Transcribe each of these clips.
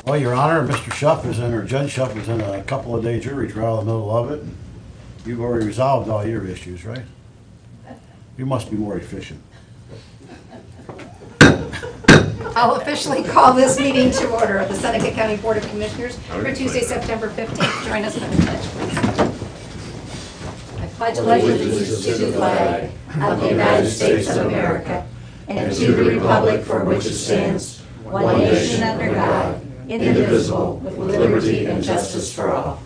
Well, Your Honor, Mr. Schuff is in, or Judge Schuff is in a couple of day jury trial in the middle of it. And you've already resolved all your issues, right? You must be more efficient. I'll officially call this meeting to order of the Seneca County Board of Commissioners for Tuesday, September 15th. Join us for the pledge, please. I pledge allegiance to the flag of the United States of America and to the republic for which it stands, one nation under God, indivisible, with liberty and justice for all.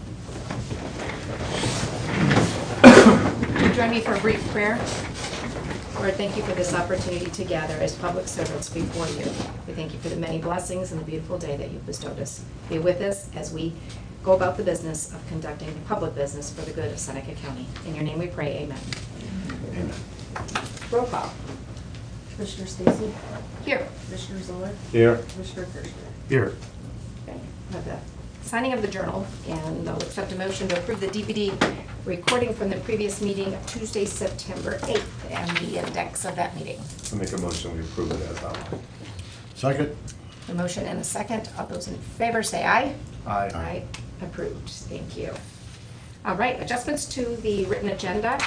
Join me for a brief prayer. Lord, thank you for this opportunity to gather as public servants before you. We thank you for the many blessings and the beautiful day that you've bestowed us. Be with us as we go about the business of conducting public business for the good of Seneca County. In your name we pray, amen. Amen. Roll call. Commissioner Stacy? Here. Commissioner Zoller? Here. Commissioner Kirschner? Here. Okay. Have the signing of the journal, and I'll accept a motion to approve the DVD recording from the previous meeting of Tuesday, September 8th, and the index of that meeting. I make a motion we approve it as outlined. Second? A motion and a second. All those in favor say aye. Aye. Aye. Approved. Thank you. All right, adjustments to the written agenda.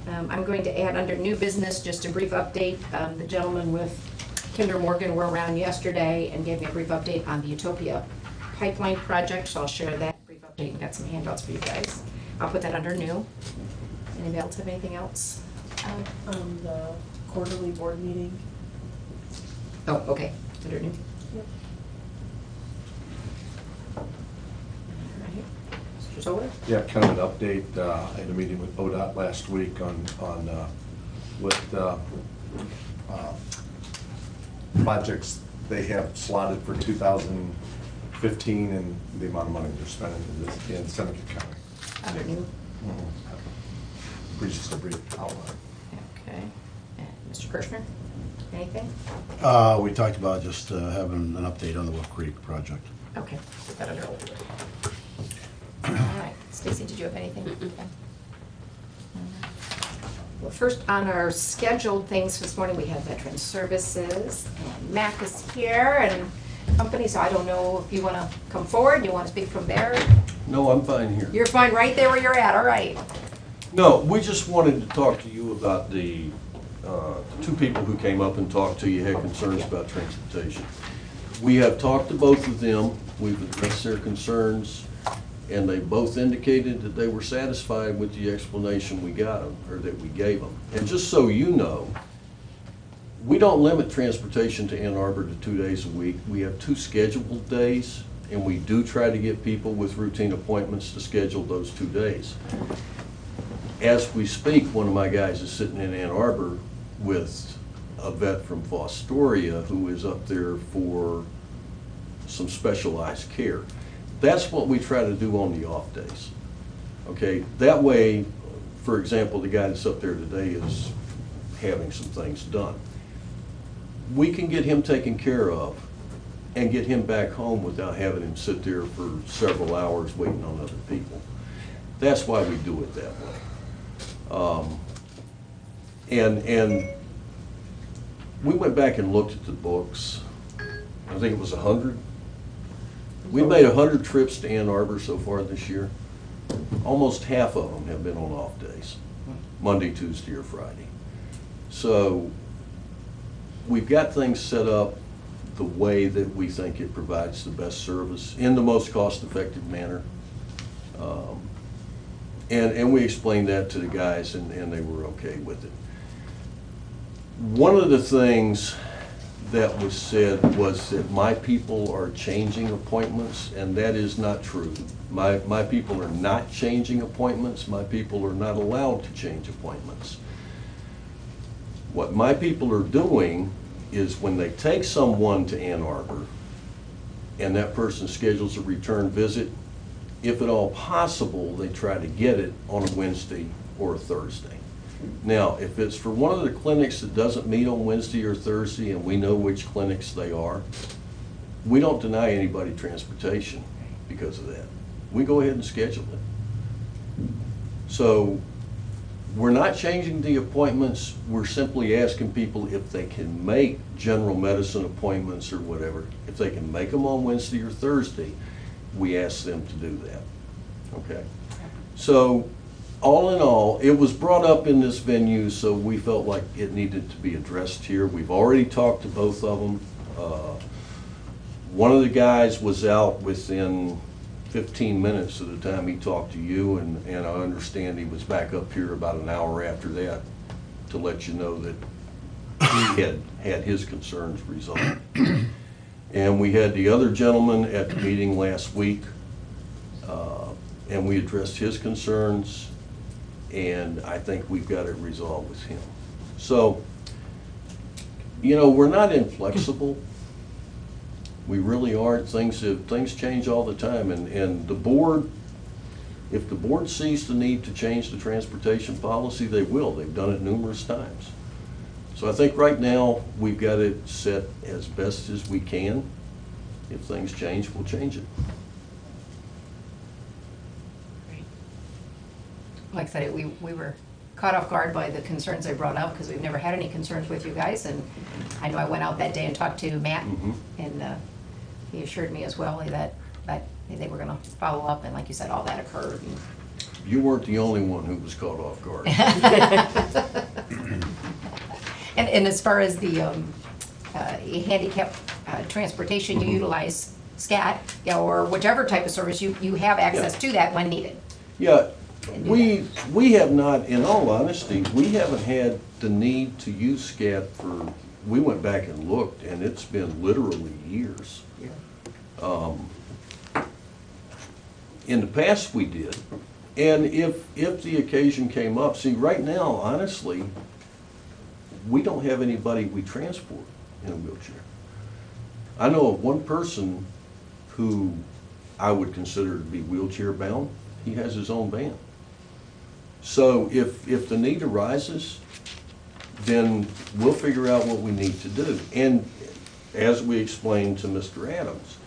I'm going to add under new business just a brief update. The gentleman with Kinder Morgan were around yesterday and gave me a brief update on the Utopia pipeline project, so I'll share that brief update and got some handouts for you guys. I'll put that under new. Anybody else have anything else? The quarterly board meeting. Oh, okay, under new. Yep. All right. Mr. Zoller? Yeah, kind of an update. I had a meeting with ODOT last week on what projects they have slotted for 2015 and the amount of money they're spending in Seneca County. Under new. Just a brief outline. Okay. And Mr. Kirschner, anything? We talked about just having an update on the Wolf Creek project. Okay, put that under old. All right, Stacy, did you have anything? Okay. Well, first on our scheduled things this morning, we have Veteran Services, and Mac is here, and company, so I don't know if you want to come forward, you want to speak from there? No, I'm fine here. You're fine right there where you're at, all right. No, we just wanted to talk to you about the two people who came up and talked to you, had concerns about transportation. We have talked to both of them, we've addressed their concerns, and they both indicated that they were satisfied with the explanation we got them, or that we gave them. And just so you know, we don't limit transportation to Ann Arbor to 2 days a week. We have 2 scheduled days, and we do try to get people with routine appointments to schedule those 2 days. As we speak, one of my guys is sitting in Ann Arbor with a vet from Fostoria who is up there for some specialized care. That's what we try to do on the off days. Okay, that way, for example, the guy that's up there today is having some things done. We can get him taken care of and get him back home without having him sit there for several hours waiting on other people. That's why we do it that way. And we went back and looked at the books. I think it was 100. We made 100 trips to Ann Arbor so far this year. Almost half of them have been on off days, Monday, Tuesday, or Friday. So we've got things set up the way that we think it provides the best service in the most cost-effective manner. And we explained that to the guys, and they were okay with it. One of the things that was said was that my people are changing appointments, and that is not true. My people are not changing appointments. My people are not allowed to change appointments. What my people are doing is when they take someone to Ann Arbor and that person schedules a return visit, if at all possible, they try to get it on a Wednesday or a Thursday. Now, if it's for one of the clinics that doesn't meet on Wednesday or Thursday, and we know which clinics they are, we don't deny anybody transportation because of that. We go ahead and schedule it. So We're not changing the appointments, we're simply asking people if they can make general medicine appointments or whatever. If they can make them on Wednesday or Thursday, we ask them to do that, okay? So, all in all, it was brought up in this venue, so we felt like it needed to be addressed here. We've already talked to both of them. One of the guys was out within 15 minutes of the time he talked to you, and I understand he was back up here about an hour after that to let you know that he had his concerns resolved. And we had the other gentleman at the meeting last week, and we addressed his concerns, and I think we've got it resolved with him. So, you know, we're not inflexible. We really aren't. Things change all the time, and the board, if the board sees the need to change the transportation policy, they will. They've done it numerous times. So I think right now, we've got it set as best as we can. If things change, we'll change it. Like I said, we were caught off guard by the concerns I brought up, because we've never had any concerns with you guys, and I know I went out that day and talked to Matt, and he assured me as well that they were gonna follow up, and like you said, all that occurred. And You weren't the only one who was caught off guard. And as far as the handicap transportation, you utilize SCAT, or whichever type of service, you have access to that when needed. Yeah, we have not, in all honesty, we haven't had the need to use SCAT for, we went back and looked, and it's been literally years. In the past, we did. And if the occasion came up, see, right now, honestly, we don't have anybody we transport in a wheelchair. I know of one person who I would consider to be wheelchair bound. He has his own van. So if the need arises, then we'll figure out what we need to do. And as we explained to Mr. Adams,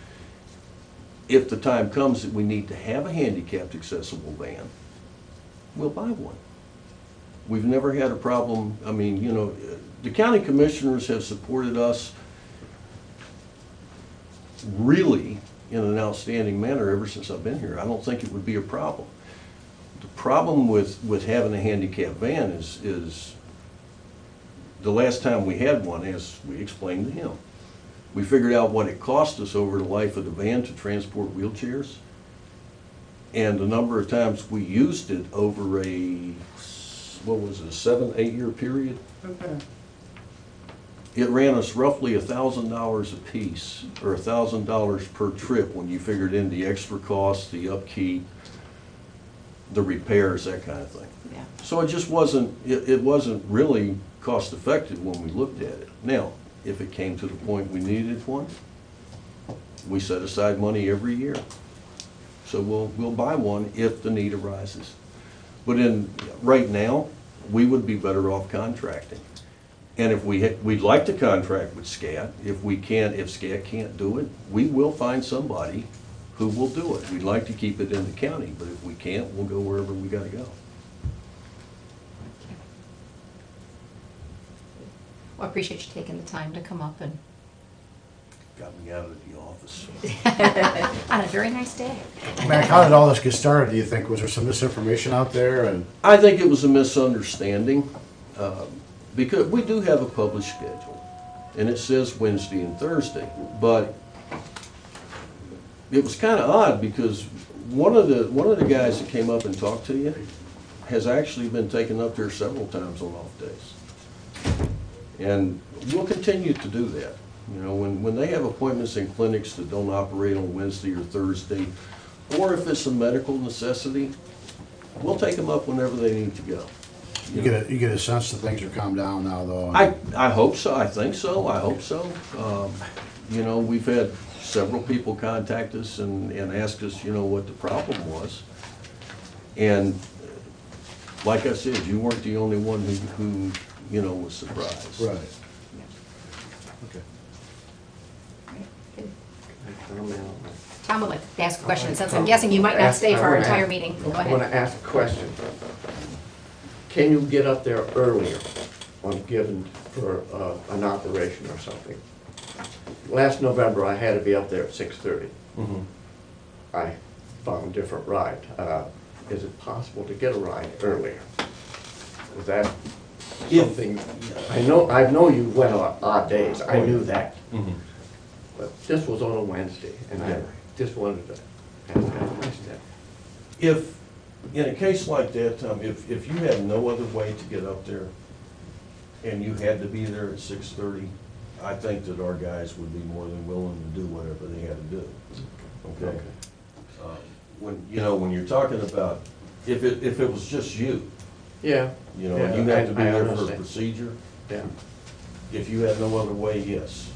if the time comes that we need to have a handicapped accessible van, we'll buy one. We've never had a problem. I mean, you know, the county commissioners have supported us really in an outstanding manner ever since I've been here. I don't think it would be a problem. The problem with having a handicapped van is the last time we had one, as we explained to him, we figured out what it cost us over the life of the van to transport wheelchairs, and the number of times we used it over a, what was it, a 7-8 year period? Okay. It ran us roughly $1,000 a piece, or $1,000 per trip when you figured in the extra costs, the upkeep, the repairs, that kind of thing. Yeah. So it just wasn't, it wasn't really cost effective when we looked at it. Now, if it came to the point we needed one, we set aside money every year. So we'll buy one if the need arises. But right now, we would be better off contracting. And if we'd like to contract with SCAT, if SCAT can't do it, we will find somebody who will do it. We'd like to keep it in the county, but if we can't, we'll go wherever we gotta go. Well, I appreciate you taking the time to come up and, Got me out of the office. on a very nice day. Mac, how did all this get started, do you think? Was there some misinformation out there? And I think it was a misunderstanding, because we do have a published schedule, and it says Wednesday and Thursday, but it was kind of odd because one of the guys that came up and talked to you has actually been taken up there several times on off days. And we'll continue to do that. You know, when they have appointments in clinics that don't operate on Wednesday or Thursday, or if it's a medical necessity, we'll take them up whenever they need to go. you get a sense that things are calmed down now, though? I hope so. I think so. I hope so. You know, we've had several people contact us and ask us, you know, what the problem was. And like I said, you weren't the only one who you know, was surprised. Right. Okay. Tom would like to ask a question, since I'm guessing you might not stay for our entire meeting. Go I want to ahead. ask a question. can you get up there earlier on given for an operation or something? Last November, I had to be up there at 6:30. I found a different ride. Is it possible to get a ride earlier? Is that something, I know you went on odd days, I knew that. But this was on a Wednesday, and I just wanted to ask that question. If, in a case like that, Tom, if you had no other way to get up there and you had to be there at 6:30, I think that our guys would be more than willing to do whatever they had to do. Okay? When you're talking about, if it was just you, Yeah. you know, Yeah, and you had to be I there for a understand. procedure, Yeah. if you had no other way, yes.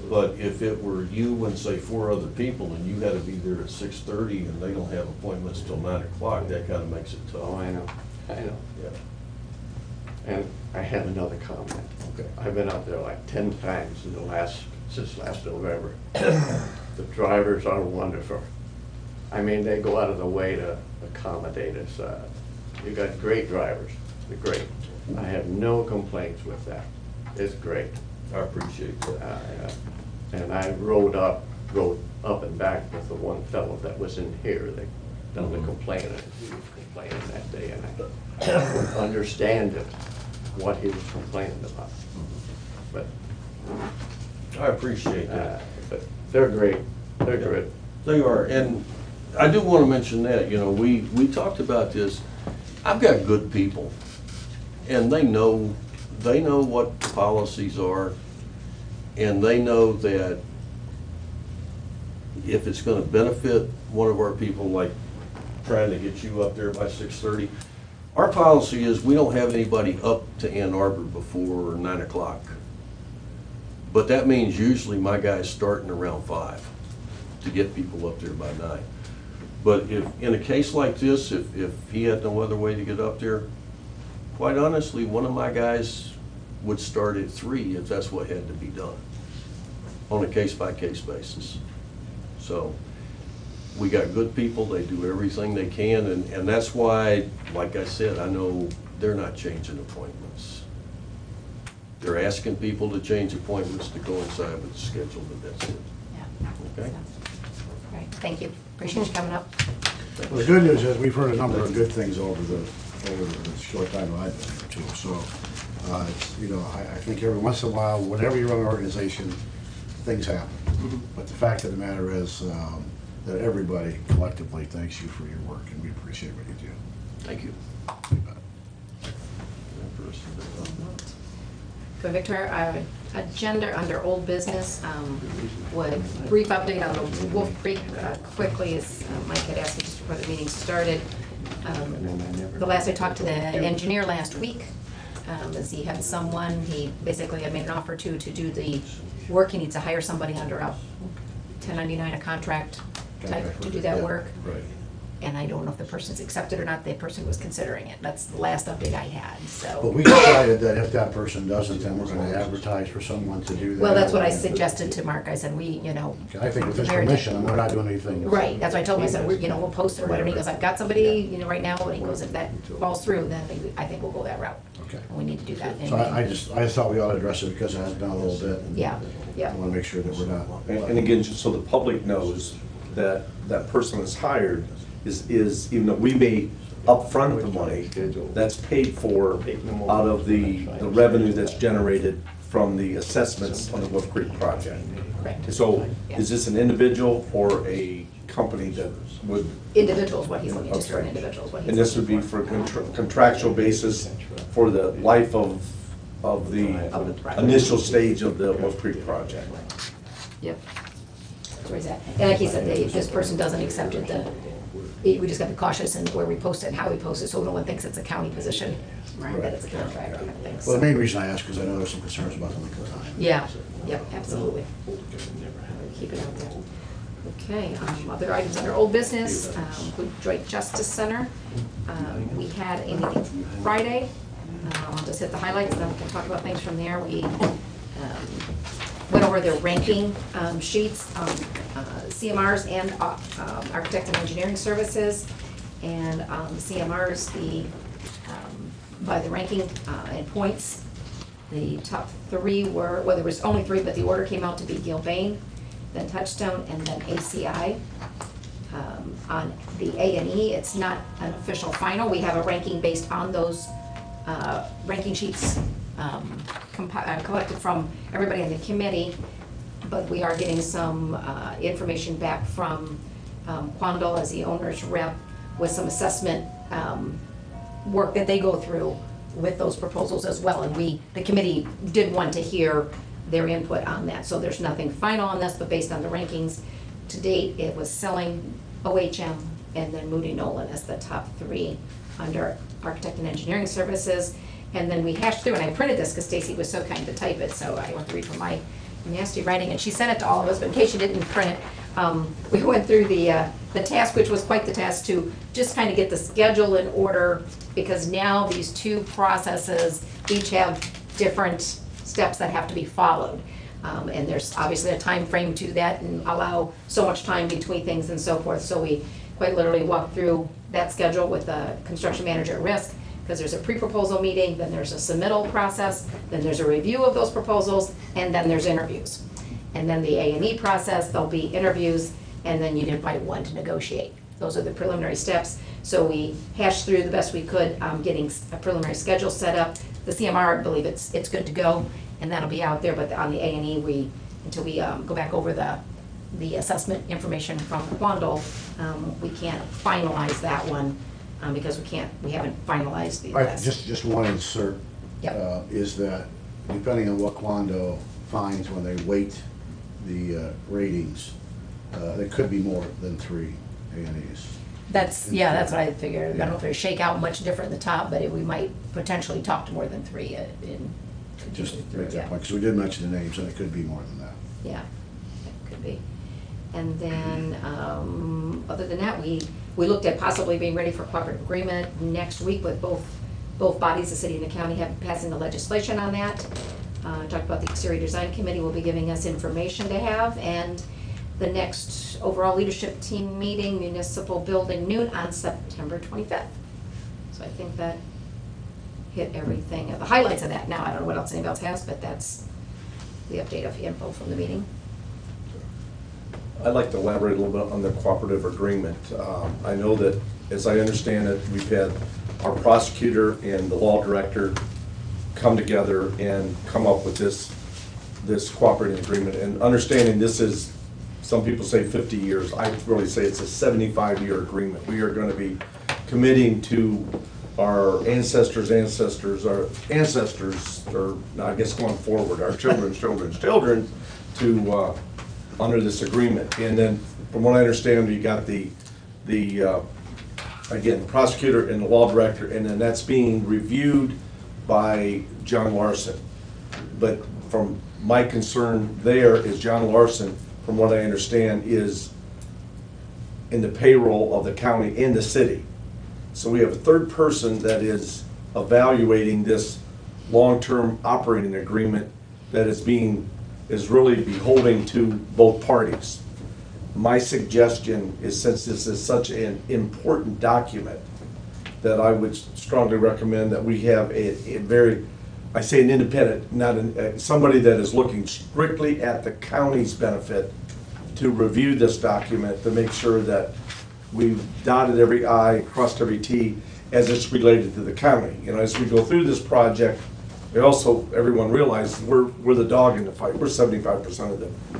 But if it were you and say 4 other people and you had to be there at 6:30 and they don't have appointments till 9 o'clock, that kind of makes it tough. Oh, I know. Yeah. And I had another comment. Okay. I've been out there like 10 times since last November. The drivers are wonderful. I mean, they go out of the way to accommodate us. You got great drivers, they're great. I have no complaints with that. It's great. I appreciate that. And I rode up and back with the one fellow that was in here, that done the complaining, he was complaining that day, and I would understand it, what he was complaining about. But, I appreciate that. but they're great, they're good. They are, and I do want to mention that, we talked about this. I've got good people, and they know what the policies are, and they know that if it's going to benefit one of our people, like trying to get you up there by 6:30, our policy is we don't have anybody up to Ann Arbor before 9 o'clock. But that means usually my guy's starting around 5 to get people up there by 9. But if, in a case like this, if he had no other way to get up there, quite honestly, one of my guys would start at 3 if that's what had to be done, on a case-by-case basis. So, we got good people, they do everything they can, and that's why, like I said, I know they're not changing appointments. They're asking people to change appointments to coincide with the schedule, but that's it. Yeah. Okay. All right, thank you. Appreciate you coming up. Well, the good news is we've heard a number of good things over the short time I've been here too. So, I think every once in a while, whenever you run an organization, things happen. But the fact of the matter is that everybody collectively thanks you for your work, and we appreciate what you do. Thank you. You bet. Go, Victor, agenda under old business, would brief update on the Wolf Creek quickly, as Mike had asked me just before the meeting started. The last I talked to the engineer last week, is he had someone, he basically had made an offer to do the work. He needs to hire somebody under a 1099, a contract type to do that work. Right. And I don't know if the person's accepted or not, the person was considering it. That's the last update I had, But so. we decided that if that person doesn't, then we're gonna advertise for someone to do that. Well, that's what I suggested to Mark. I said, I think with his permission, we're not doing anything. Right, that's what I told him. I said, we'll post it or whatever. He goes, I've got somebody, right now. And he goes, if that falls through, then I think we'll go that route. Okay. And we need to do that. So I just thought we ought to address it because it has been a little bit. and Yeah, yeah. I wanna make sure that we're not. And again, just so the public knows that that person is hired is, even though we may upfront the money, that's paid for out of the revenue that's generated from the assessments on the Wolf Creek project. Correct. So is this an individual or a company that would, Individual is what he's looking, just for an Okay. individual is what he's and this would be for contractual basis for the life of the Of the project. initial stage of the Wolf Creek project? Yep. That's where he's at. And like he said, if this person doesn't accept it, we just gotta be cautious in where we post it and how we post it, so no one thinks it's a county position, right, that it's a contract kind of thing. Well, the So- main reason I ask is I know there's some concerns about the length of time. Yeah, yep, absolutely. Keep it out there. Okay, other items under old business, include Joint Justice Center. We had a meeting Friday. I'll just hit the highlights, then we can talk about things from there. We went over their ranking sheets, CMRs and architect and engineering services. And CMRs, the by the ranking and points. The top three were, well, there was only three, but the order came out to be Gilbane, then Touchstone, and then ACI. On the A&E, it's not an official final. We have a ranking based on those ranking sheets collected from everybody on the committee, but we are getting some information back from Quandl as the owner's rep with some assessment work that they go through with those proposals as well. And the committee did want to hear their input on that. So there's nothing final on this, but based on the rankings to date, it was Selling, OHM, and then Moody Nolan as the top three under architect and engineering services. And then we hashed through, and I printed this because Stacy was so kind to type it, so I want to read from my nasty writing, and she sent it to all of us, but in case you didn't print it, we went through the task, which was quite the task, to just kind of get the schedule in order, because now these two processes each have different steps that have to be followed. And there's obviously a time frame to that and allow so much time between things and so forth. So we quite literally walked through that schedule with the construction manager at risk, because there's a pre-proposal meeting, then there's a submittal process, then there's a review of those proposals, and then there's interviews. And then the A&E process, there'll be interviews, and then you'd invite one to negotiate. Those are the preliminary steps. So we hashed through the best we could, getting a preliminary schedule set up. The CMR, I believe it's good to go, and that'll be out there, but on the A&E, until we go back over the assessment information from Quandl, we can't finalize that one, because we haven't finalized the list. Just one insert. Yep. Is that depending on what Quando finds when they weight the ratings, there could be more than 3 A&Es. That's what I figured. I don't know if it'll shake out much different at the top, but we might potentially talk to more than 3 in. Just to make that Yeah. point, because we did mention the names, and it could be more than that. Yeah, it could be. And then, other than that, we looked at possibly being ready for cooperative agreement next week with both bodies, the city and the county, passing the legislation on that. Talked about the exterior design committee will be giving us information to have, and the next overall leadership team meeting, municipal building noon on September 25th. So I think that hit everything, the highlights of that. Now, I don't know what else anybody else has, but that's the update of info from the meeting. I'd like to elaborate a little bit on the cooperative agreement. I know that, as I understand it, we've had our prosecutor and the law director come together and come up with this cooperative agreement. And understanding this is, some people say 50 years, I really say it's a 75-year agreement. We are going to be committing to our ancestors, or I guess going forward, our children's children to under this agreement. And then, from what I understand, you got the again, prosecutor and the law director, and then that's being reviewed by John Larson. But from my concern there is John Larson, from what I understand, is in the payroll of the county and the city. So we have a third person that is evaluating this long-term operating agreement that is really beholding to both parties. My suggestion is, since this is such an important document, that I would strongly recommend that we have a very, I say an independent, not somebody that is looking strictly at the county's benefit to review this document to make sure that we've dotted every I, crossed every T as it's related to the county. You know, as we go through this project, everyone realizes we're the dog in the fight. We're 75%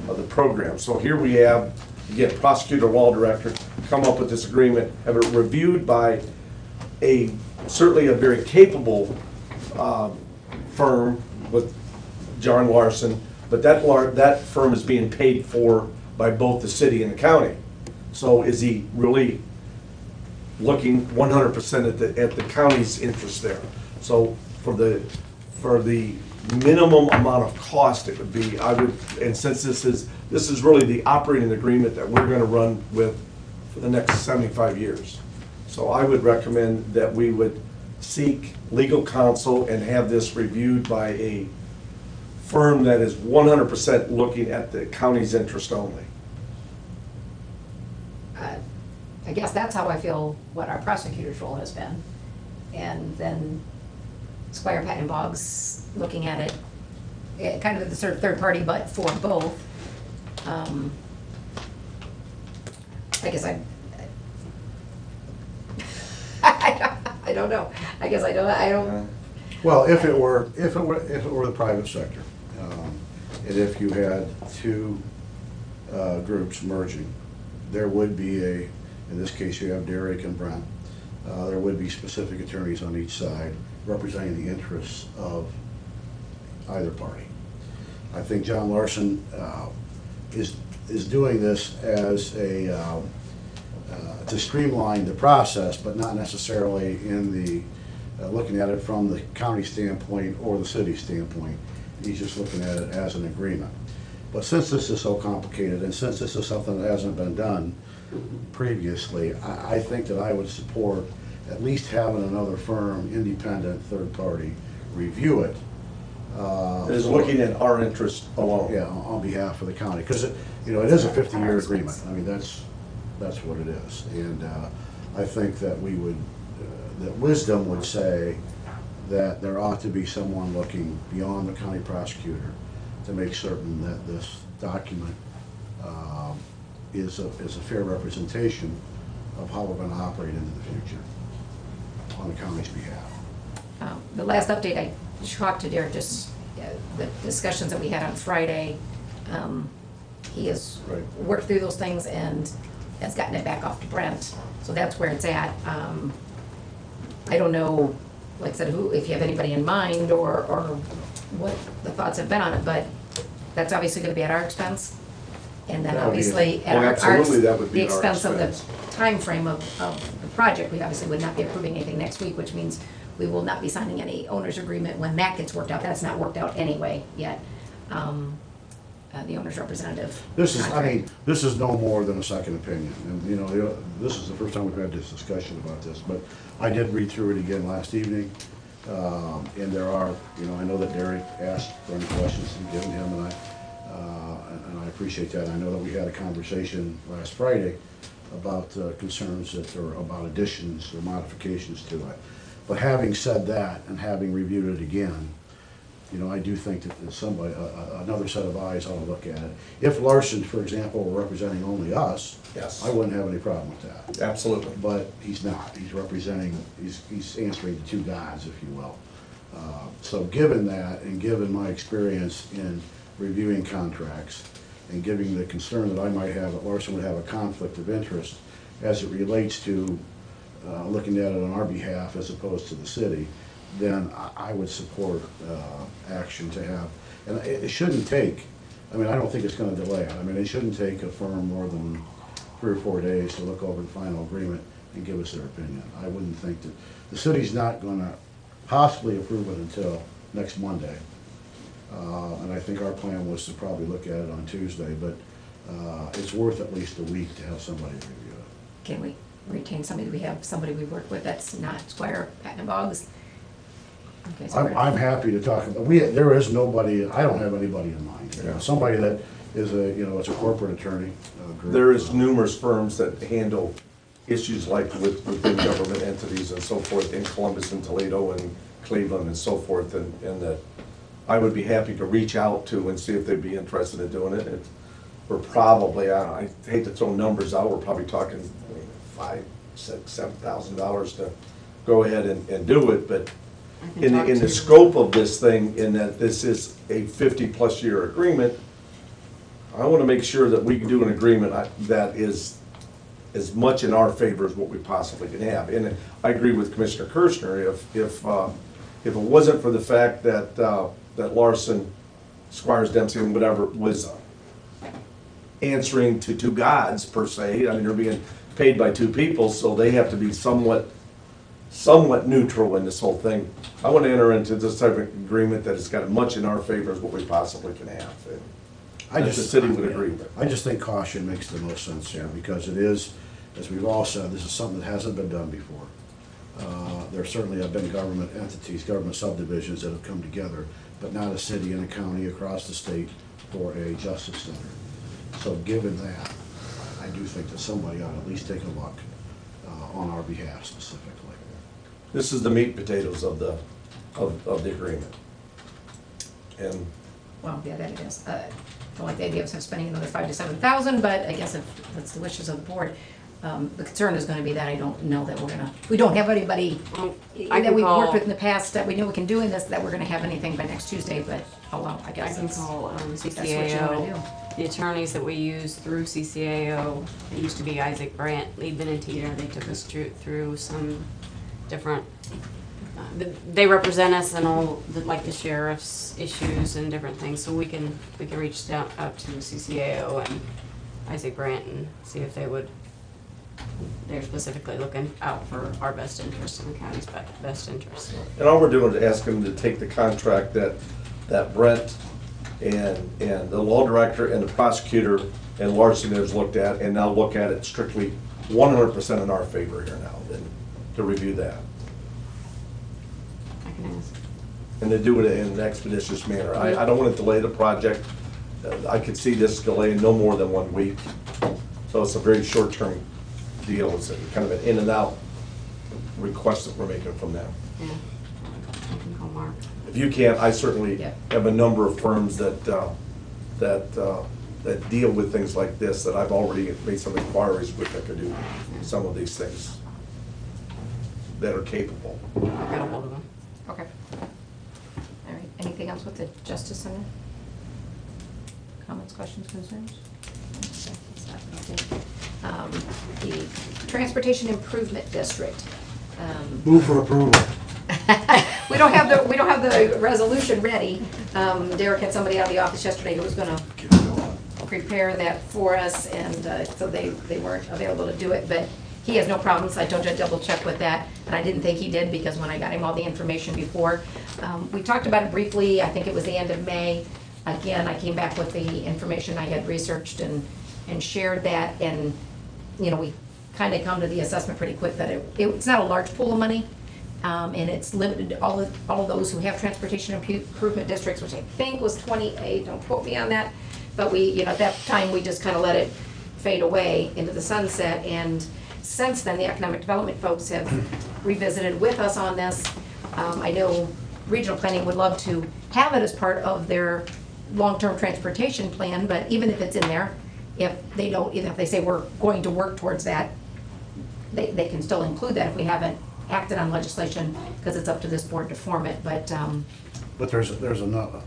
of the program. So here we have, again, prosecutor, law director, come up with this agreement, have it reviewed by certainly a very capable firm with John Larson, but that firm is being paid for by both the city and the county. So is he really looking 100% at the county's interest there? So for the minimum amount of cost it would be, and since this is really the operating agreement that we're going to run with for the next 75 years. So I would recommend that we would seek legal counsel and have this reviewed by a firm that is 100% looking at the county's interest only. I guess that's how I feel what our prosecutor's role has been. And then Squire Patton Boggs looking at it, kind of the sort of third party, but for both. I guess I don't know. I guess I don't. Well, if it were the private sector, and if you had two groups merging, there would be in this case, you have Derek and Brent. There would be specific attorneys on each side representing the interests of either party. I think John Larson is doing this as to streamline the process, but not necessarily in the looking at it from the county standpoint or the city standpoint. He's just looking at it as an agreement. But since this is so complicated, and since this is something that hasn't been done previously, I think that I would support at least having another firm, independent, third party, review it. Is looking at our interest alone. Yeah, on behalf of the county, because it is a 50-year agreement. I mean, that's what it is. And I think that that wisdom would say that there ought to be someone looking beyond the county prosecutor to make certain that this document is a fair representation of how we're going to operate into the future on the county's behalf. The last update, I talked to Derek, just the discussions that we had on Friday. He has Right. worked through those things and has gotten it back off to Brent. So that's where it's at. I don't know, like I said, if you have anybody in mind or what the thoughts have been on it, but that's obviously gonna be at our expense. And then That would be- obviously at Oh, absolutely, that would be the at our expense of the expense. timeframe of the project. We obviously would not be approving anything next week, which means we will not be signing any owner's agreement when that gets worked out. That's not worked out anyway yet. The owner's representative. This is, I contract. mean, this is no more than a second opinion, and, this is the first time we've had this discussion about this, but I did read through it again last evening, and there are, I know that Derek asked for any questions to be given him, and I appreciate that. I know that we had a conversation last Friday about concerns or about additions or modifications to it. But having said that, and having reviewed it again, I do think that there's another set of eyes ought to look at it. If Larson, for example, were representing only us, Yes. I wouldn't have any problem with that. Absolutely. But he's not. He's representing, he's answering to two gods, if you will. So given that, and given my experience in reviewing contracts, and given the concern that I might have that Larson would have a conflict of interest as it relates to looking at it on our behalf as opposed to the city, then I would support action to have, and it shouldn't take, I don't think it's gonna delay it. It shouldn't take a firm more than 3 or 4 days to look over the final agreement and give us their opinion. I wouldn't think that, the city's not gonna possibly approve it until next Monday. And I think our plan was to probably look at it on Tuesday, but it's worth at least a week to have somebody review it. Can we retain somebody? We have somebody we work with that's not Squire Patton Boggs? Okay, so I'm happy to talk about, there is nobody, I don't have anybody in mind. Somebody that is it's a corporate attorney group. There is numerous firms that handle issues like within government entities and so forth in Columbus and Toledo and Cleveland and so forth, and that I would be happy to reach out to and see if they'd be interested in doing it. We're probably, I hate to throw numbers out, we're probably talking $5,000, $6,000, $7,000 to go ahead and do it, but in the scope of this thing, in that this is a 50-plus year agreement, I want to make sure that we can do an agreement that is as much in our favor as what we possibly can have. And I agree with Commissioner Kirschner, if it wasn't for the fact that that Larson, Squires Dempsey, and whatever was answering to two gods per se, they're being paid by two people, so they have to be somewhat neutral in this whole thing. I want to enter into this type of agreement that has got as much in our favor as what we possibly can have. And the city would agree with. I just think caution makes the most sense here, because it is, as we've all said, this is something that hasn't been done before. There certainly have been government entities, government subdivisions that have come together, but not a city and a county across the state for a justice center. So given that, I do think that somebody ought to at least take a look on our behalf specifically. This is the meat and potatoes of the of the agreement. And Well, yeah, that it is. Don't like the idea of spending another 5,000 to 7,000, but I guess if that's the wishes of the board. The concern is gonna be that I don't know that we don't have anybody I that can we've worked call- with in the past that we know we can do in this, that we're gonna have anything by next Tuesday, but, oh well, I I guess can that's. call what you wanna CCAO. The attorneys that we use through CCAO, it used to be Isaac Brandt, Liebman and Teeter, they took us through some different, they represent us in all, like the sheriff's issues and different things, so we can reach out to CCAO and Isaac Brandt and see if they're specifically looking out for our best interest and the county's best interest. And all we're doing is asking them to take the contract that Brent and the law director and the prosecutor and Larson has looked at, and now look at it strictly 100% in our favor here now, and to review that. I can ask. And to do it in an expeditious manner. I don't want to delay the project. I could see this delaying no more than 1 week. So it's a very short-term deal. It's kind of an in and out request that we're making from them. Yeah, I can call Mark. If you can't, I certainly Yeah. have a number of firms that deal with things like this, that I've already made some inquiries with that could do some of these things that are capable. I got a hold of him. Okay. All right, anything else with the Justice Center? Comments, questions, concerns? Okay, that's not okay. The Transportation Improvement District. Move for approval. We don't have the resolution ready. Derek had somebody out of the office yesterday who was gonna prepare that for us, and so they weren't available to do it, but he has no problems. I told you I'd double check with that, and I didn't think he did because when I got him all the information before. We talked about it briefly, I think it was the end of May. Again, I came back with the information I had researched and shared that, and, you know, we kind of come to the assessment pretty quick that it's not a large pool of money, and it's limited to all of those who have transportation improvement districts, which I think was 28, don't quote me on that. But we, you know, at that time, we just kind of let it fade away into the sunset, and since then, the economic development folks have revisited with us on this. I know regional planning would love to have it as part of their long-term transportation plan, but even if it's in there, if they don't, even if they say we're going to work towards that, they can still include that if we haven't acted on legislation, because it's up to this board to form it, but, But there's another,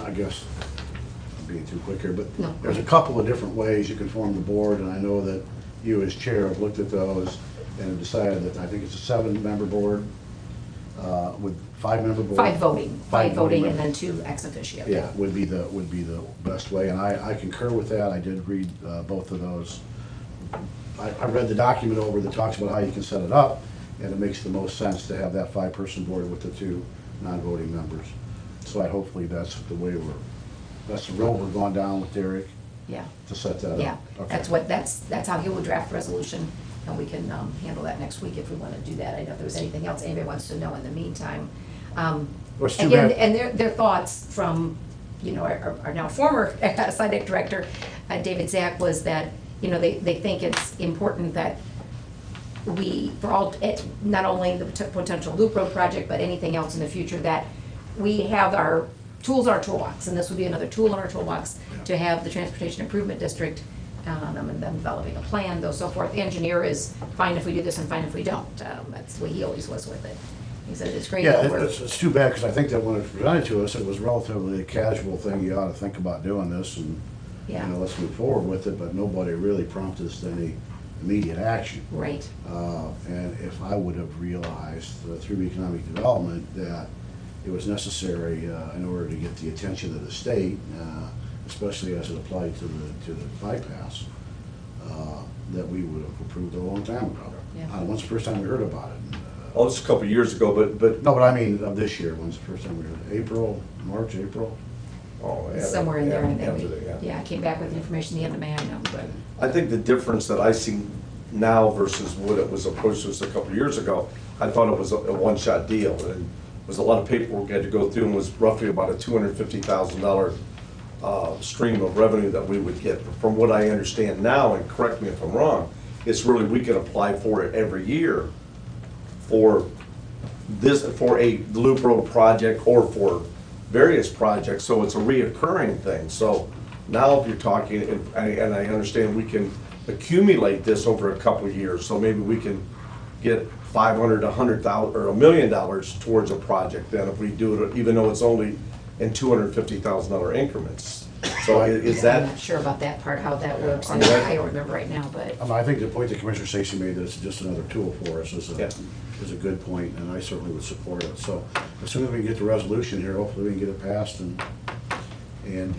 I guess, I'm being too quick here, but No. there's a couple of different ways you can form the board, and I know that you as chair have looked at those and have decided that, I think it's a 7-member board, with 5-member board. five voting, and then members. 2 ex officio. Yeah, would be the best way, and I concur with that. I did read both of those. I read the document over that talks about how you can set it up, and it makes the most sense to have that 5-person board with the 2 non-voting members. So hopefully that's the road we're going down with Derek, Yeah, to set that up. yeah, Okay. that's how he will draft resolution, and we can handle that next week if we want to do that. I don't know if there's anything else anybody wants to know in the meantime. Well, it's too Again, bad- and their thoughts from, you know, our now former SIDEC director, David Zak, was that, you know, they think it's important that we, for all, not only the potential loop road project, but anything else in the future, that we have our tools in our toolbox, and this would be another tool in our toolbox, to have the Transportation Improvement District, and them developing a plan, though so forth. The engineer is fine if we do this and fine if we don't. That's the way he always was with it. He said it's great. Yeah, that we're- it's too bad, because I think that when it was presented to us, it was relatively a casual thing. You ought to think about doing this, and, you Yeah. know, let's move forward with it, but nobody really prompted us to any immediate action. Right, And if I would have realized through economic development that it was necessary in order to get the attention of the state, especially as it applied to the bypass, that we would have approved a long time ago. Yeah. When's the first time we heard about it? Oh, it's a couple of years ago, but, No, but I mean of this year. When's the first time we heard it? March, April? oh, yeah. somewhere in there. And then after that, we, yeah, I came back with the information the end of May, I know, but, I think the difference that I see now versus what it was approached to us a couple of years ago, I thought it was a one-shot deal. And it was a lot of paperwork we had to go through, and was roughly about a $250,000 stream of revenue that we would get. From what I understand now, and correct me if I'm wrong, it's really, we can apply for it every year for this, for a Loop Road project or for various projects, so it's a reoccurring thing. So now if you're talking, and I understand we can accumulate this over a couple of years, so maybe we can get $500, $100,000, or $1 million towards a project then if we do it, even though it's only in $250,000 increments. So is I'm not that, sure about that part, how that works. I mean, I don't remember right now, but I think the point that Commissioner Stacy made, that it's just another tool for us, Yeah. is a good point, and I certainly would support it. So as soon as we can get the resolution here, hopefully we can get it passed and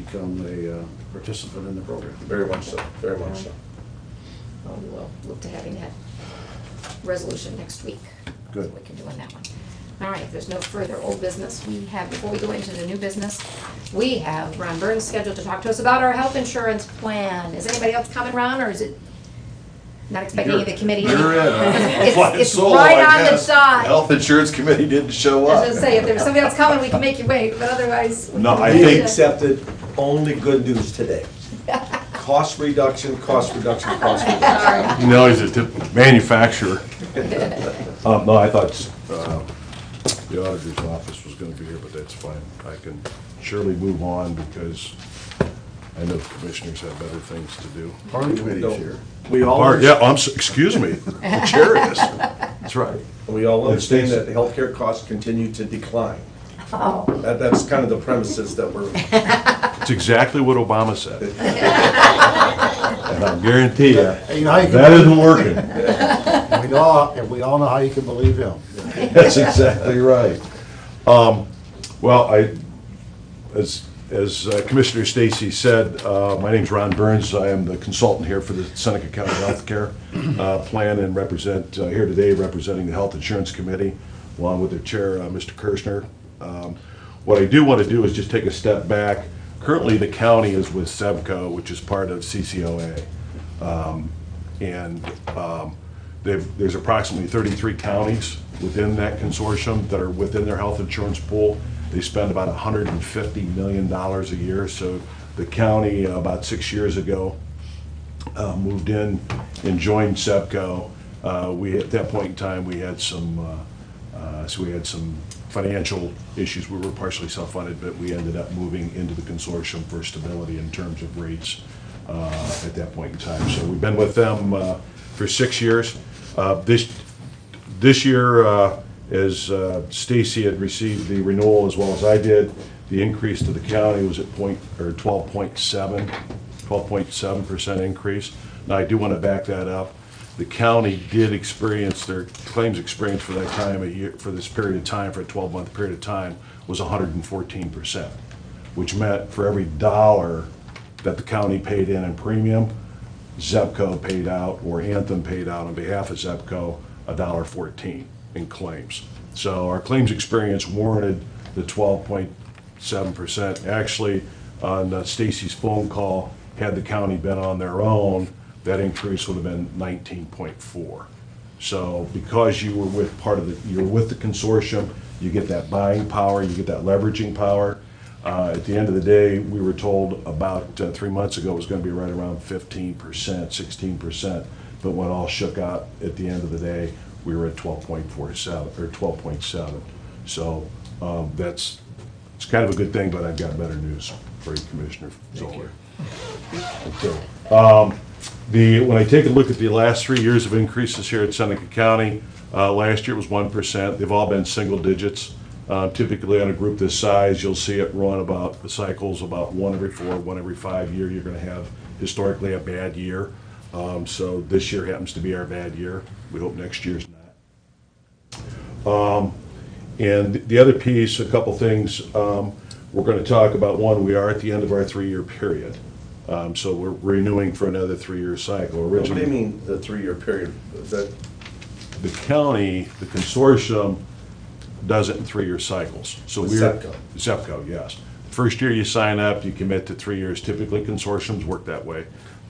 become a participant in the program. very much so, very much so. well, we'll look to having that resolution next week. Good. So we can do on that one. All right, if there's no further old business, we have, before we go into the new business, we have Ron Burns scheduled to talk to us about our health insurance plan. Is anybody else coming, Ron, or is it not expecting any of the committee? You're it. It's right on the dot. Health Insurance Committee didn't show I was up. gonna say, if there was somebody else coming, we can make you wait, but otherwise. No, I We think- accepted only good news today. Cost reduction, cost reduction, cost reduction. Sorry. You know, he's a manufacturer. No, I thought the auditor's office was gonna be here, but that's fine. I can surely move on because I know the commissioners have better things to do. Party committee's here. We all, Excuse me, the chair is. That's right. we all understand that the healthcare costs continue to decline. Oh, That's kind of the premises that we're, It's exactly what Obama said. And I guarantee you, You know how you can that isn't working. we all know how you can believe him. That's exactly right. Well, as Commissioner Stacy said, my name's Ron Burns. I am the consultant here for the Seneca County Healthcare Plan and represent, here today representing the Health Insurance Committee, along with their chair, Mr. Kirschner. What I do want to do is just take a step back. Currently, the county is with SEBCO, which is part of CCOA. There's approximately 33 counties within that consortium that are within their health insurance pool. They spend about $150 million a year. So the county, about 6 years ago, moved in and joined SEBCO. At that point in time, we had some financial issues. We were partially self-funded, but we ended up moving into the consortium for stability in terms of rates at that point in time. So we've been with them for 6 years. This year, as Stacy had received the renewal as well as I did, the increase to the county was at 12.7% increase. Now, I do want to back that up. The county did experience, their claims experience for that time, a year, for this period of time, for a 12-month period of time, was 114%, which meant for every dollar that the county paid in premium, ZEBCO paid out, or Anthem paid out on behalf of ZEBCO, $1.14 in claims. So our claims experience warranted the 12.7%. Actually, on Stacy's phone call, had the county been on their own, that increase would have been 19.4. So because you were with you're with the consortium, you get that buying power, you get that leveraging power. At the end of the day, we were told about 3 months ago it was going to be right around 15%, 16%. But when all shook out at the end of the day, we were at 12.47 or 12.7. So it's kind of a good thing, but I've got better news for you, Commissioner Zoller. Okay. When I take a look at the last 3 years of increases here at Seneca County, last year was 1%. They've all been single digits. Typically on a group this size, you'll see it run about, the cycles about 1 every 4, 1 every 5 year. You're going to have historically a bad year. So this year happens to be our bad year. We hope next year's not. And the other piece, a couple things, we're going to talk about. One, we are at the end of our 3-year period. So we're renewing for another 3-year cycle. what do you mean, the 3-year period? Is that, The county, the consortium, does it in 3-year cycles. So With we're SEBCO? SEBCO, yes. First year you sign up, you commit to 3 years. Typically consortiums work that way.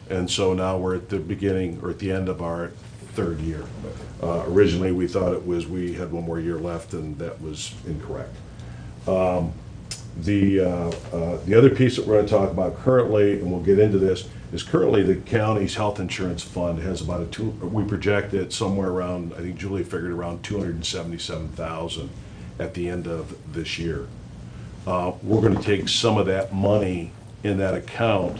And so now we're at the beginning or at the end of our 3rd year. Originally, we thought we had 1 more year left, and that was incorrect. The other piece that we're going to talk about currently, and we'll get into this, is currently the county's health insurance fund has about we project it somewhere around, I think Julie figured around 277,000 at the end of this year. We're going to take some of that money in that account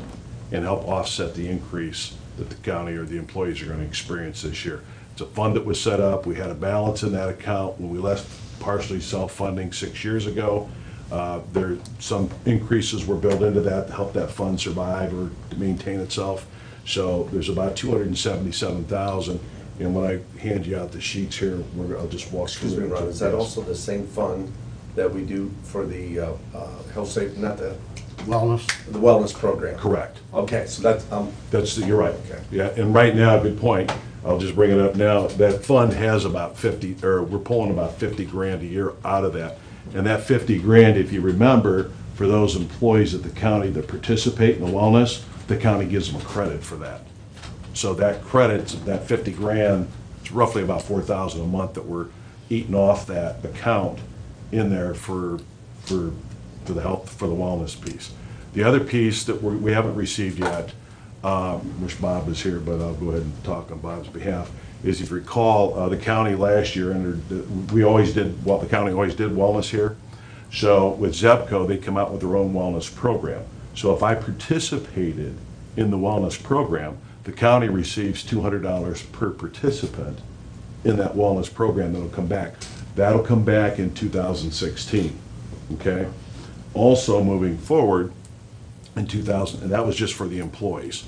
and help offset the increase that the county or the employees are going to experience this year. It's a fund that was set up, we had a balance in that account when we left partially self-funding 6 years ago. Some increases were built into that to help that fund survive or to maintain itself. So there's about 277,000, and when I hand you out the sheets here, I'll just walk through. Excuse me, Ron, is that also the same fund that we do for the health safety, not the Wellness? wellness program? Correct. Okay, so that's, You're right. Okay. Yeah, and right now, good point, I'll just bring it up now, that fund has about 50, or we're pulling about 50 grand a year out of that. And that 50 grand, if you remember, for those employees at the county that participate in the wellness, the county gives them a credit for that. So that credit, that 50 grand, it's roughly about 4,000 a month that we're eating off that account in there for the health, for the wellness piece. The other piece that we haven't received yet, wish Bob was here, but I'll go ahead and talk on Bob's behalf, is if you recall, the county last year entered, the county always did wellness here. So with ZEPCO, they come out with their own wellness program. So if I participated in the wellness program, the county receives $200 per participant in that wellness program that'll come back. That'll come back in 2016, okay? Also moving forward in 2000, and that was just for the employees.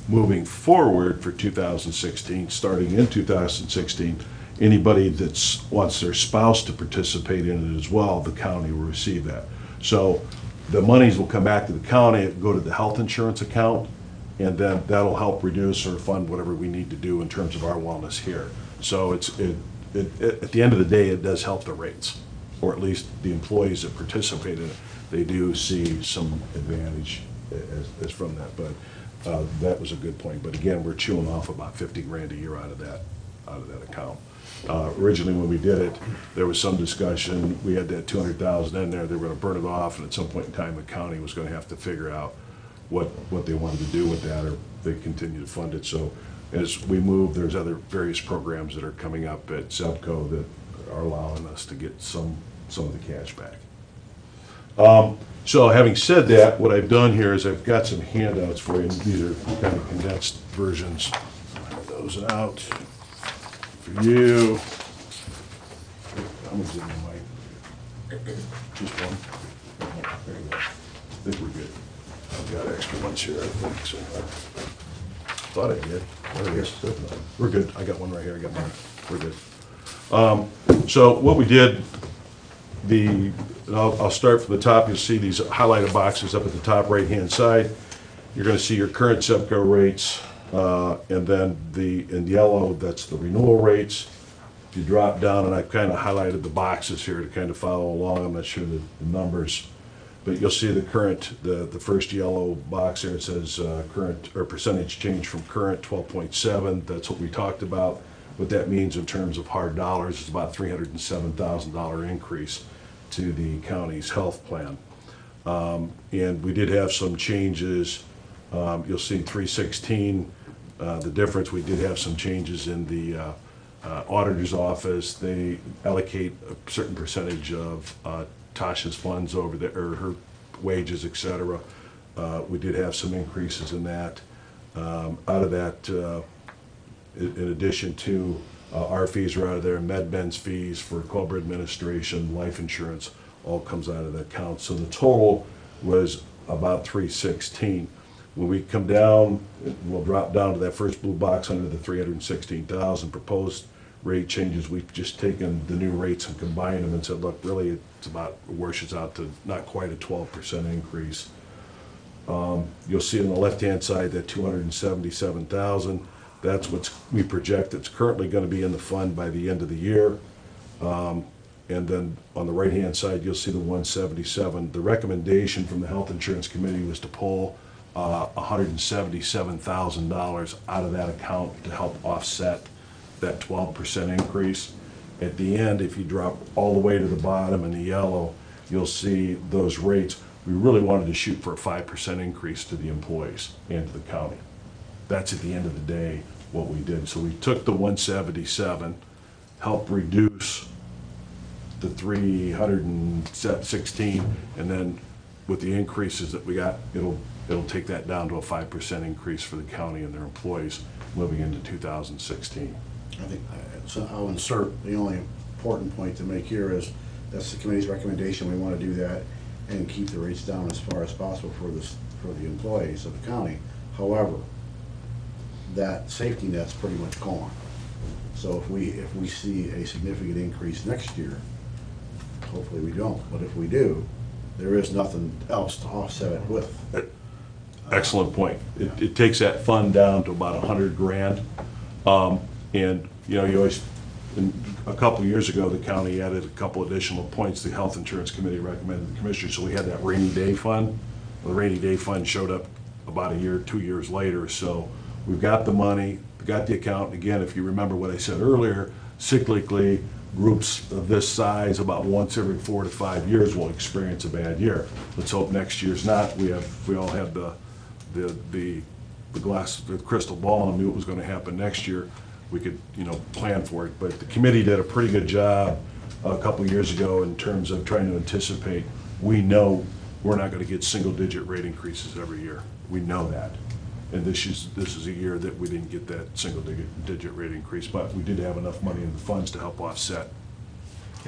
Moving forward for 2016, starting in 2016, anybody that wants their spouse to participate in it as well, the county will receive that. So the monies will come back to the county, go to the health insurance account, and then that'll help reduce or fund whatever we need to do in terms of our wellness here. So at the end of the day, it does help the rates, or at least the employees that participate in it, they do see some advantage as from that. But that was a good point. But again, we're chewing off about 50 grand a year out of that account. Originally, when we did it, there was some discussion. We had that 200,000 in there. They were going to burn it off, and at some point in time, the county was going to have to figure out what they wanted to do with that, or they continue to fund it. So as we move, there's other various programs that are coming up at ZEPCO that are allowing us to get some of the cash back. So having said that, what I've done here is I've got some handouts for you. These are kind of condensed versions. Have those out for you. I'm gonna give you my, just one. There you go. I think we're good. I've got extra ones here, I think, so. Thought I did. There it is. We're good. I got one right here. I got mine. We're good. So what we did, I'll start from the top. You'll see these highlighted boxes up at the top right-hand side. You're going to see your current ZEPCO rates, and then in yellow, that's the renewal rates. If you drop down, and I've kind of highlighted the boxes here to kind of follow along. I'm not sure the numbers, but you'll see the current, the first yellow box there. It says current or percentage change from current 12.7. That's what we talked about. What that means in terms of hard dollars is about $307,000 increase to the county's health plan. And we did have some changes. You'll see 316, the difference, we did have some changes in the auditor's office. They allocate a certain percentage of Tasha's funds over there, or her wages, et cetera. We did have some increases in that. Out of that, in addition to our fees are out of there, MedBen's fees for COBRA administration, life insurance, all comes out of that account. So the total was about 316. When we come down, we'll drop down to that first blue box under the 316,000 proposed rate changes. We've just taken the new rates and combined them and said, look, really it's about, washes out to not quite a 12% increase. You'll see on the left-hand side that 277,000. That's what we project it's currently going to be in the fund by the end of the year. And then on the right-hand side, you'll see the 177. The recommendation from the Health Insurance Committee was to pull $177,000 out of that account to help offset that 12% increase. At the end, if you drop all the way to the bottom in the yellow, you'll see those rates. We really wanted to shoot for a 5% increase to the employees and to the county. That's at the end of the day what we did. So we took the 177, helped reduce the 316, and then with the increases that we got, it'll take that down to a 5% increase for the county and their employees moving into 2016. I think, so I'll insert, the only important point to make here is, that's the committee's recommendation, we want to do that and keep the rates down as far as possible for the employees of the county. However, that safety net's pretty much gone. So if we see a significant increase next year, hopefully we don't, but if we do, there is nothing else to offset it with. Excellent point. It takes that fund down to about 100 grand. And, you always, a couple of years ago, the county added a couple additional points. The Health Insurance Committee recommended the commissioners, so we had that rainy day fund. The rainy day fund showed up about a year, 2 years later, so we've got the money, we've got the account. Again, if you remember what I said earlier, cyclically, groups of this size, about once every 4 to 5 years, will experience a bad year. Let's hope next year's not. We all have the glass, the crystal ball, and knew what was gonna happen next year. We could, plan for it. But the committee did a pretty good job a couple of years ago in terms of trying to anticipate. We know we're not gonna get single-digit rate increases every year. We know that. And this is a year that we didn't get that single-digit rate increase, but we did have enough money in the funds to help offset.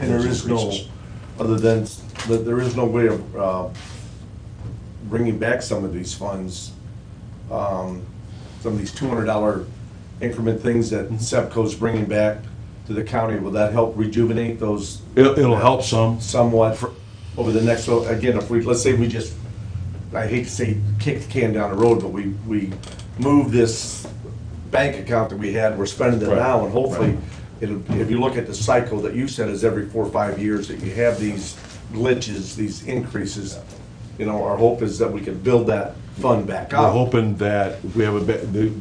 And there is no, increases. other than, there is no way of bringing back some of these funds, some of these $200 increment things that SEPCO's bringing back to the county. Will that help rejuvenate those It'll help some. somewhat over the next, so again, if we, let's say we just, I hate to say kick the can down the road, but we move this bank account that we had, we're spending it Right. now, and hopefully, Right. if you look at the cycle that you said is every 4 or 5 years that you have these glitches, these increases, our hope is that we can build that fund back We're up. hoping that if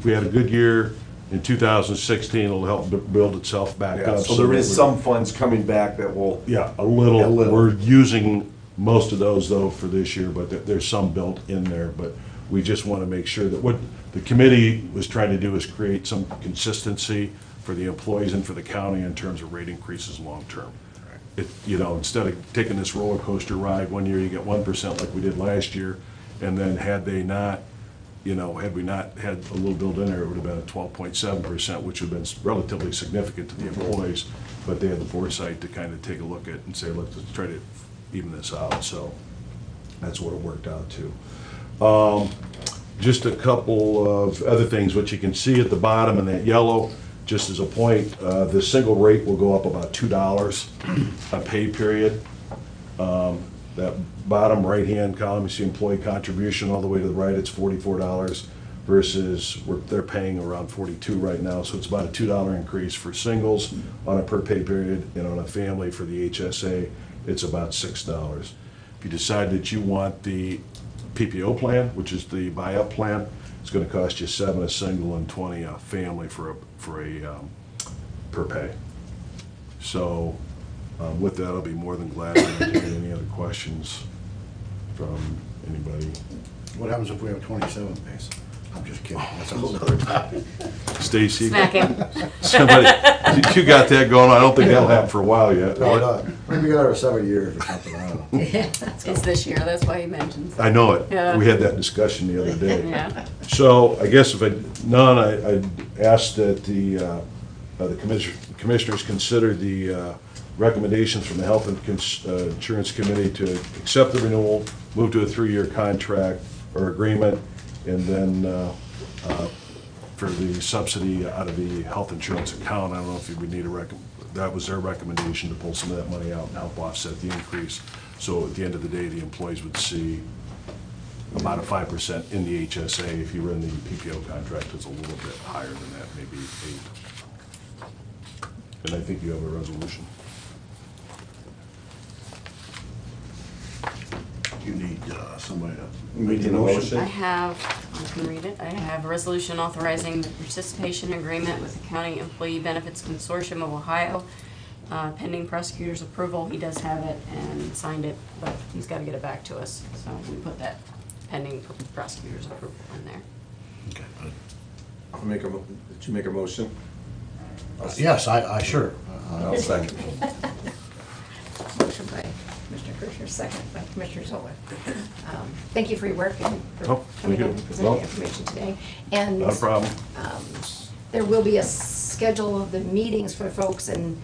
we had a good year in 2016, it'll help build itself back Yeah, up. so there that is we're- some funds coming back that will, Yeah, a little. A little. We're using most of those though for this year, but there's some built in there. But we just want to make sure that what the committee was trying to do is create some consistency for the employees and for the county in terms of rate increases long-term. Instead of taking this roller coaster ride, one year you get 1% like we did last year, and then had we not had a little built in there, it would have been a 12.7%, which would have been relatively significant to the employees, but they had the foresight to kind of take a look at it and say, look, let's try to even this out, so that's what it worked out to. Just a couple of other things, what you can see at the bottom in that yellow, just as a point, the single rate will go up about $2 a pay period. That bottom right-hand column, you see employee contribution all the way to the right, it's $44 versus they're paying around $42 right now, so it's about a $2 increase for singles on a per pay period, and on a family for the HSA, it's about $6. If you decide that you want the PPO plan, which is the buy-up plan, it's gonna cost you $7 a single and $20 a family for a per pay. So, with that, I'll be more than glad to entertain any other questions from anybody. What happens if we have 27 days? I'm just kidding, that's a whole other topic. Stacy? Smack him. Somebody, you got that going, I don't think that'll happen for a while yet. No, no, maybe we got over 7 years or something, I don't know. It's this year, that's why he mentions. I know it, Yeah. we had that discussion the other day. Yeah. So, I guess if I'd ask that the commissioners consider the recommendations from the Health and Insurance Committee to accept the renewal, move to a 3-year contract or agreement, and then for the subsidy out of the health insurance account, I don't know if you would need that was their recommendation, to pull some of that money out and help offset the increase. So at the end of the day, the employees would see about a 5% in the HSA. If you were in the PPO contract, it's a little bit higher than that, maybe 8. And I think you have a resolution. You need somebody to we make need the a motion. I can read it. I have a resolution authorizing the participation agreement with the County Employee Benefits Consortium of Ohio pending prosecutor's approval. He does have it and signed it, but he's got to get it back to us. So we put that pending prosecutor's approval in there. Did you make a motion? Yes, I sure. I'll second. Motion by Commissioner Kirchner, second by Commissioner Zoller. Thank you for your work and for Oh, coming thank in you. and presenting Well, information today. And Not a problem. there will be a schedule of the meetings for folks and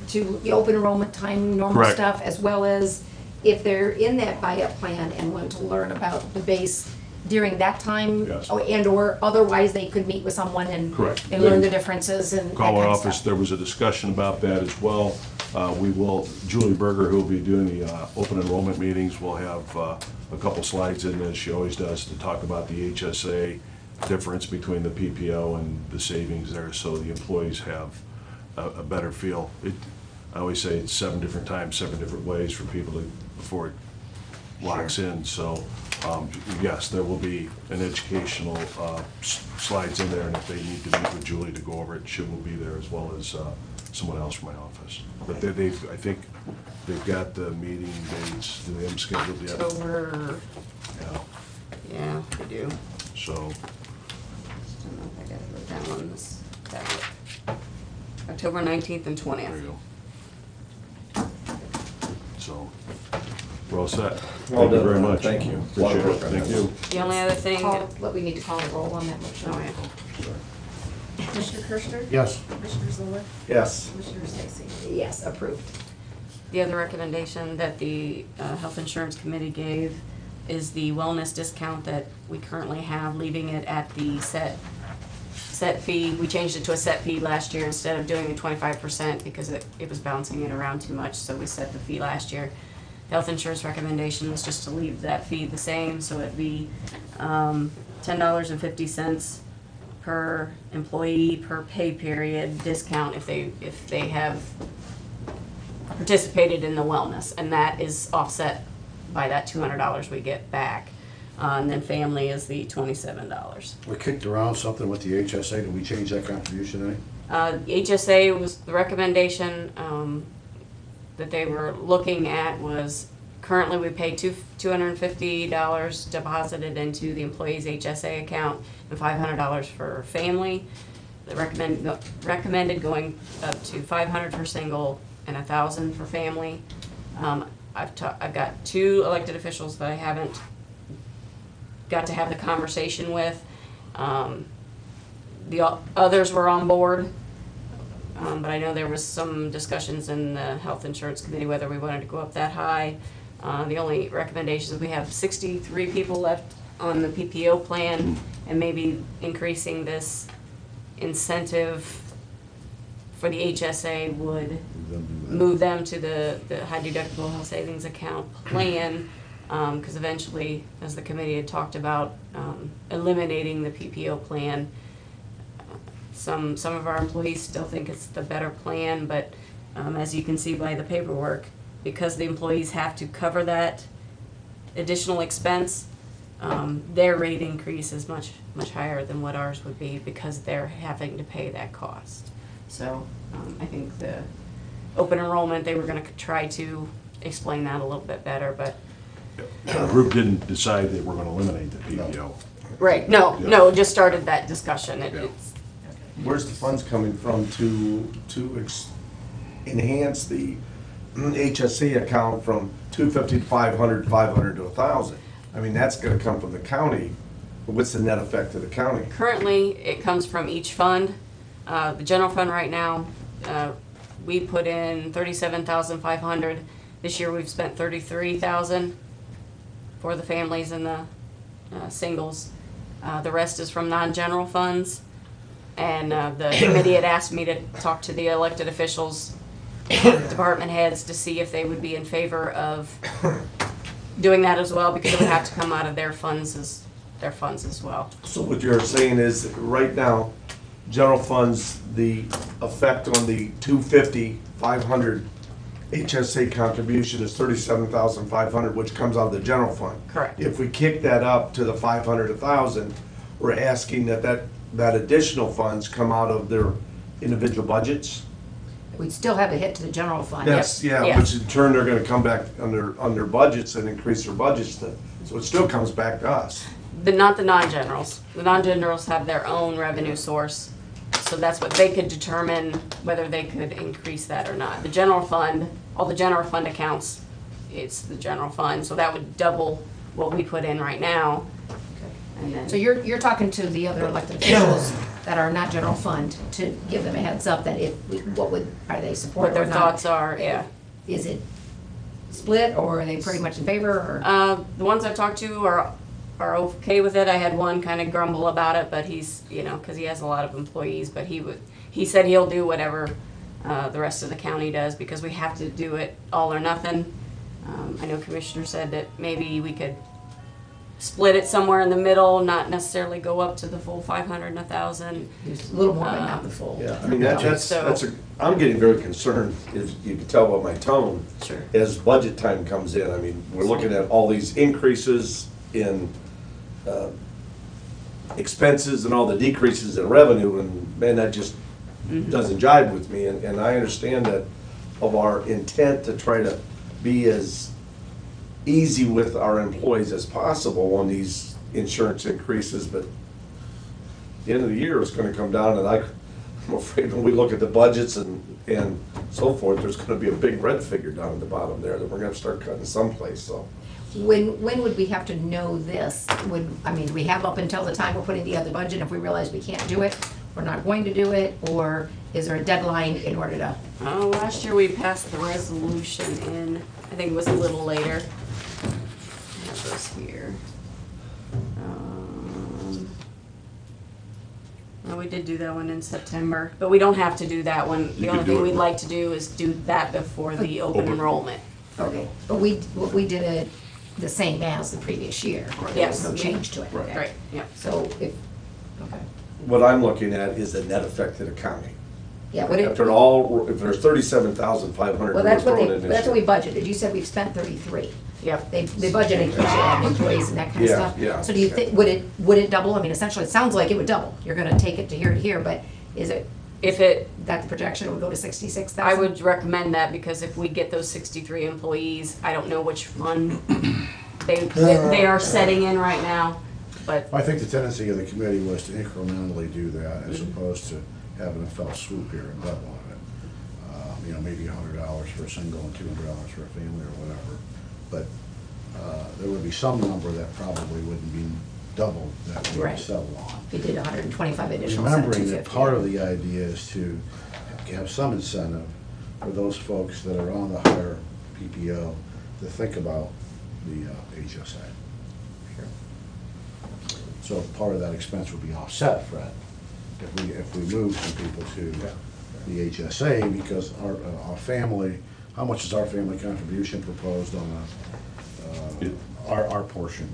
to the open enrollment time, normal Correct. stuff, as well as if they're in that buy-up plan and want to learn about the base during that time. Yes. And/or otherwise, they could meet with someone and Correct. and learn the differences and that Call kind our of office, stuff. there was a discussion about that as well. We will, Julie Berger, who will be doing the open enrollment meetings, will have a couple slides in, as she always does, to talk about the HSA difference between the PPO and the savings there, so the employees have a better feel. I always say it's 7 different times, 7 different ways for people to, before it locks in. So, yes, there will be an educational slides in there, and if they need to meet with Julie to go over it, she will be there, as well as someone else from my office. But I think they've got the meeting dates, do they have them scheduled yet? October, Yeah, yeah, we do. so, I don't know if I got it wrote down on this tablet. October 19th and 20th. there you go. So, we're all set. Well Thank you done. very much. Thank you. A lot Appreciate of it. work on Thank this. you. The only other thing, We need to call a roll on that motion. oh yeah. Commissioner Kirchner? Yes. Commissioner Zoller? Yes. Commissioner Stacy? Yes, approved. The other recommendation that the Health Insurance Committee gave is the wellness discount that we currently have, leaving it at the set fee. We changed it to a set fee last year instead of doing the 25% because it was bouncing it around too much, so we set the fee last year. The health insurance recommendation was just to leave that fee the same, so it'd be $10.50 per employee per pay period discount if they have participated in the wellness, and that is offset by that $200 we get back. And then family is the $27. We kicked around something with the HSA. Did we change that contribution any? HSA was, the recommendation that they were looking at was, currently we pay $250 deposited into the employee's HSA account and $500 for family. They recommended going up to $500 for single and $1,000 for family. I've got 2 elected officials that I haven't got to have the conversation with. The others were on board, but I know there was some discussions in the Health Insurance Committee whether we wanted to go up that high. The only recommendations, we have 63 people left on the PPO plan, and maybe increasing this incentive for the HSA would move them to the high deductible health savings account plan, because eventually, as the committee had talked about, eliminating the PPO plan. Some of our employees still think it's the better plan, but as you can see by the paperwork, because the employees have to cover that additional expense, their rate increase is much higher than what ours would be because they're having to pay that cost. So I think the open enrollment, they were going to try to explain that a little bit better, but. The group didn't decide that we're gonna eliminate the PPO. Right, no, just started that discussion. Yeah. Where's the funds coming from to enhance the HSA account from 250 to 500, 500 to 1,000? I mean, that's gonna come from the county. What's the net effect to the county? Currently, it comes from each fund. The general fund right now, we put in $37,500. This year, we've spent $33,000 for the families and the singles. The rest is from non-general funds. And the committee had asked me to talk to the elected officials, department heads, to see if they would be in favor of doing that as well, because it would have to come out of their funds as well. So what you're saying is, right now, general funds, the effect on the 250, 500 HSA contribution is 37,500, which comes out of the general fund. Correct. If we kick that up to the 500, 1,000, we're asking that additional funds come out of their individual budgets? We'd still have a hit to the general fund. Yes, yeah, Yeah. which in turn, they're gonna come back under budgets and increase their budgets to, so it still comes back to us. Not the non-generals. The non-generals have their own revenue source, so that's what they could determine whether they could increase that or not. The general fund, all the general fund accounts, it's the general fund, so that would double what we put in right now. And then, So you're talking to the other elected officials that are not general fund to give them a heads up that are they what supportive their or not? thoughts are, yeah. Is it split, or are they pretty much in favor, or? The ones I've talked to are okay with it. I had one kind of grumble about it, but he's, because he has a lot of employees, but he said he'll do whatever the rest of the county does, because we have to do it all or nothing. I know Commissioner said that maybe we could split it somewhere in the middle, not necessarily go up to the full 500 and 1,000. There's a little more, but not the full. Yeah, I mean, I'm getting very concerned, if you can tell by my tone. Sure. As budget time comes in, I mean, we're looking at all these increases in expenses and all the decreases in revenue, and man, that just doesn't jive with me. And I understand that of our intent to try to be as easy with our employees as possible on these insurance increases, but at the end of the year, it's gonna come down, and I'm afraid when we look at the budgets and so forth, there's gonna be a big red figure down at the bottom there that we're gonna have to start cutting someplace, so. When would we have to know this? Do we have up until the time we're putting together the budget? If we realize we can't do it, we're not going to do it, or is there a deadline in order to? Oh, last year we passed the resolution in, I think it was a little later. I have those here. No, we did do that one in September, but we don't have to do that one. The You only could do thing it. we'd like to do is do that before the open Open. enrollment. Okay, but we did it the same as the previous year. There Yes. was no change to it. Right. okay. Right, yeah. So okay. What I'm looking at is the net effect to the county. Yeah, what it, After all, if there's 37,500 well, that's what thrown in this that's what we year. budgeted. You said we've spent 33. Yep. They budgeted because you have employees and that kind of Yeah, stuff. yeah. So do you think, would it double? I mean, essentially, it sounds like it would double. You're gonna take it to here, but is it, If it, that the projection would go to 66,000? I would recommend that, because if we get those 63 employees, I don't know which fund they are setting in right now, but I think the tendency of the committee was to incrementally do that as opposed to having a fell swoop here and doubling it. Maybe $100 for a single and $200 for a family or whatever. But there would be some number that probably wouldn't be double that we would Right. settle on. If you did 125 additional, instead of Remembering that 250. part of the idea is to have some incentive for those folks that are on the higher PPO to think about the HSA. So part of that expense would be offset, Fred, if we move some people to the HSA, because our family, how much is our family contribution proposed on our portion?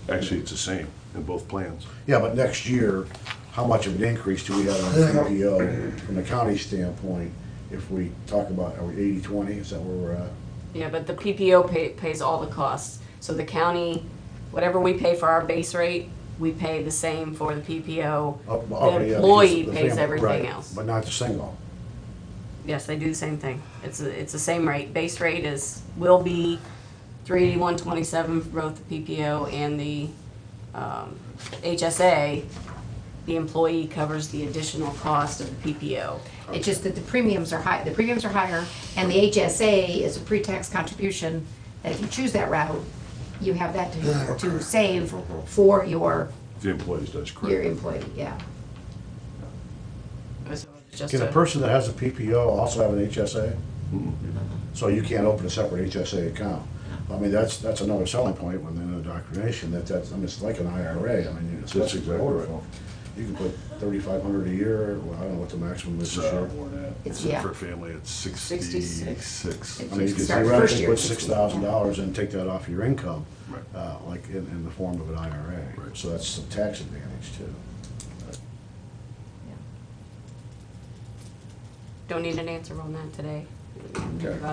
Actually, it's the same in both plans. Yeah, but next year, how much of an increase do we have on the PPO from the county standpoint? If we talk about, are we 80/20, is that where we're at? yeah, but the PPO pays all the costs. So the county, whatever we pay for our base rate, we pay the same for the PPO. Okay, The yeah, because employee the pays family- everything right, else. But not the single. Yes, they do the same thing. It's the same rate. Base rate will be 381.27 for both the PPO and the HSA. The employee covers the additional cost of the PPO. It's just that the premiums are high, the premiums are higher, and the HSA is a pre-tax contribution, that if you choose that route, you have that to save for your The employees, that's correct. employee, yeah. Just Can a a- person that has a PPO also have an HSA? So you can't open a separate HSA account? I mean, that's another selling point when in the indoctrination, it's like an IRA, I mean, it's That's exactly right. You can put 3,500 a year, well, I don't know what the maximum is It's this year. more than that. It's- yeah. For a family, it's 66. 66. It's- I mean, you could Start theoretically first year put at 60. $6,000 and take that off your income, Right. like in the form of an IRA. Right. So that's some tax advantage too. Don't need an answer on that today.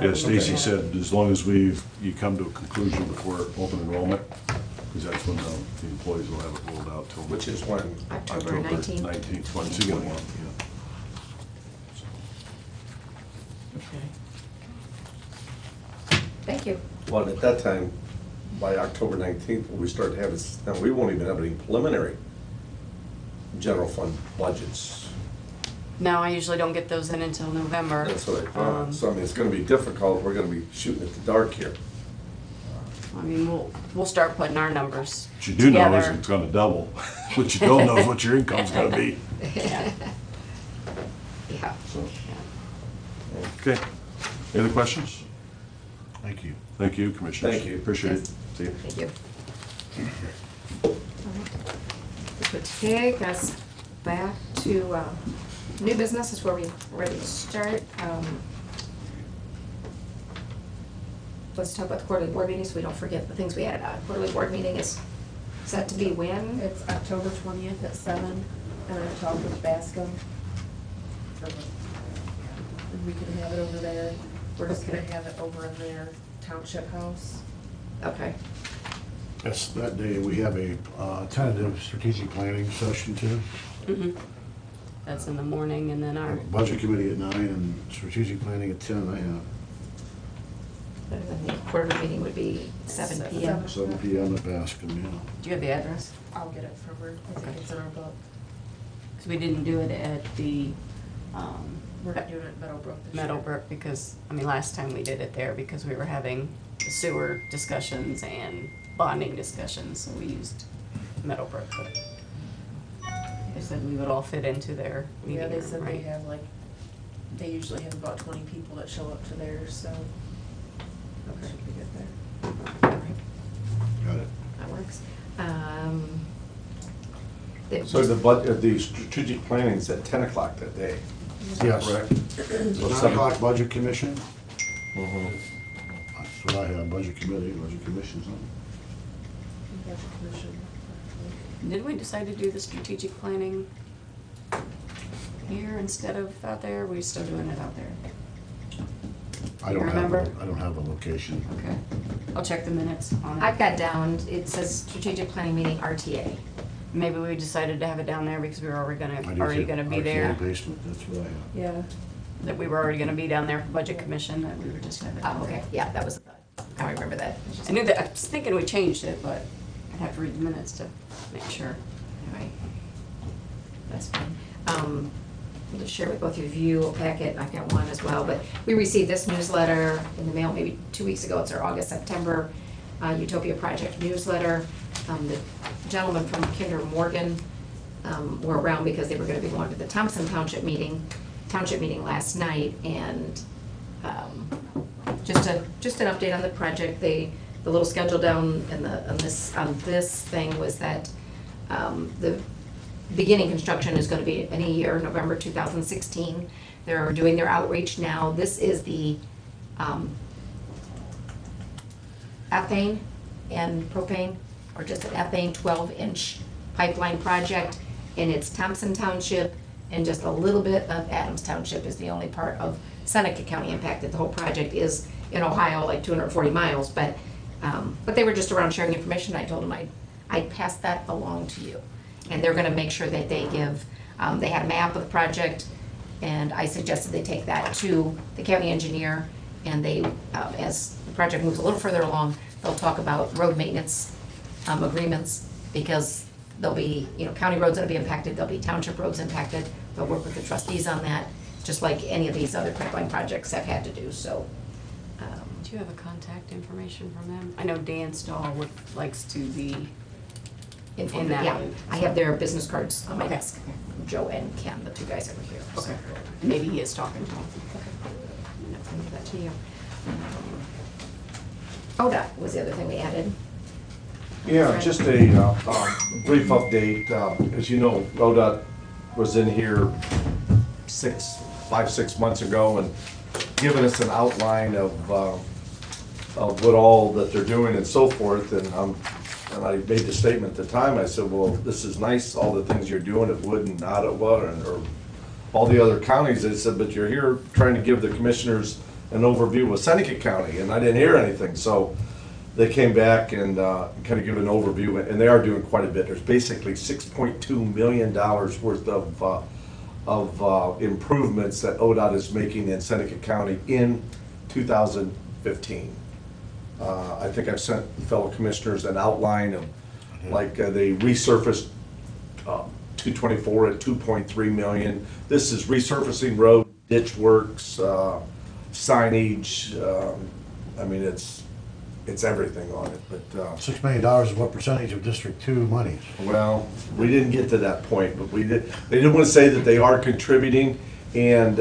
Yeah, Stacy said, as long as you come to a conclusion before open enrollment, because that's when the employees will have it rolled out till. Which is when, October 19th. 19th, once you get one, yeah. Thank you. Well, at that time, by October 19th, when we start having, and we won't even have any preliminary general fund budgets. No, I usually don't get those in until November. That's what I thought. So I mean, it's gonna be difficult. We're gonna be shooting at the dark here. I mean, we'll start putting our numbers What you do know is together. it's gonna double. What you don't know is what your income's gonna be, Yeah. Yeah. so. Okay. Any other questions? Thank you. Thank you, Commissioners. Thank you. Appreciate it. Yes. See you. Thank you. This would take us back to new business is where we're ready to start. Let's talk about the quarterly board meeting so we don't forget the things we had. Quarterly board meeting is set to be when? It's October 20th at 7, and I talked with Bascom. And we can have it over there. We're just gonna Okay. have it over in their township house. Okay. Yes, that day, we have a tentative strategic planning session too. Mhm. That's in the morning, and then our, Budget committee at 9 and strategic planning at 10, I have. And the quarterly meeting would be 7 p.m. 7 p.m. at Bascom, yeah. do you have the address? I'll get it from her. I think it's in our book. Because we didn't do it at the We're not doing it at Meadowbrook this year. Meadowbrook because, I mean, last time we did it there because we were having the sewer discussions and bonding discussions, so we used Meadowbrook. But they said we would all fit into their meeting Yeah, they room, said they right? have like, they usually have about 20 people that show up to theirs, so that should be good there. Got it. That works. So the strategic planning's at 10 o'clock that day. Yes. Correct? So 9 o'clock budget commission. That's what I have, budget committee, budget commission, something. Budget commission. Did we decide to do the strategic planning here instead of out there? We're still doing it out there? I don't have, Remember? I don't have a location. Okay. I'll check the minutes on it. I've got down, it says strategic planning meeting RTA. Maybe we decided to have it down there because we were already I do already too. gonna be RTA there. basement, that's what I have. Yeah. That we were already gonna be down there for budget commission, that we were just having. Oh, okay, yeah, that was the thought. I remember that. I knew that, I was thinking we changed it, but I'd have to read the minutes to make sure. All right. That's fine. I'll just share with both of you a packet, I've got one as well, but we received this newsletter in the mail maybe 2 weeks ago. It's our August, September Utopia Project newsletter. The gentleman from Kinder Morgan were around because they were gonna be going to the Thompson Township meeting last night, and just an update on the project. The little schedule down on this thing was that the beginning construction is gonna be in a year, November 2016. They're doing their outreach now. This is the ethane and propane, or just an ethane 12-inch pipeline project, and it's Thompson Township, and just a little bit of Adams Township is the only part of Seneca County impacted. The whole project is in Ohio, like 240 miles, but they were just around sharing information. I told them I'd pass that along to you. And they're gonna make sure that they give, they had a map of the project, and I suggested they take that to the county engineer, and they, as the project moves a little further along, they'll talk about road maintenance agreements, because there'll be, county roads that'll be impacted, there'll be township roads impacted. They'll work with the trustees on that, just like any of these other pipeline projects have had to do, so. Do you have a contact information from them? I know Dan Stahl likes to be in that Yeah, loop. I have their business cards on my Okay. desk. Joe and Ken, the two guys that were here. so. Okay. Maybe he is talking to them. I'll leave that to you. ODOT was the other thing we added. Yeah, just a brief update. As you know, ODOT was in here 5-6 months ago and given us an outline of what all that they're doing and so forth. And I made the statement at the time, I said, well, this is nice, all the things you're doing at Wood and Ottawa or all the other counties. They said, but you're here trying to give the commissioners an overview of Seneca County, and I didn't hear anything. So they came back and kind of give an overview, and they are doing quite a bit. There's basically $6.2 million worth of improvements that ODOT is making in Seneca County in 2015. I think I've sent fellow commissioners an outline of, like, they resurfaced 224 at 2.3 million. This is resurfacing road, ditch works, signage, I mean, it's everything on it, but, $6 million is what percentage of District 2 money? well, we didn't get to that point, but we did, they did want to say that they are contributing, and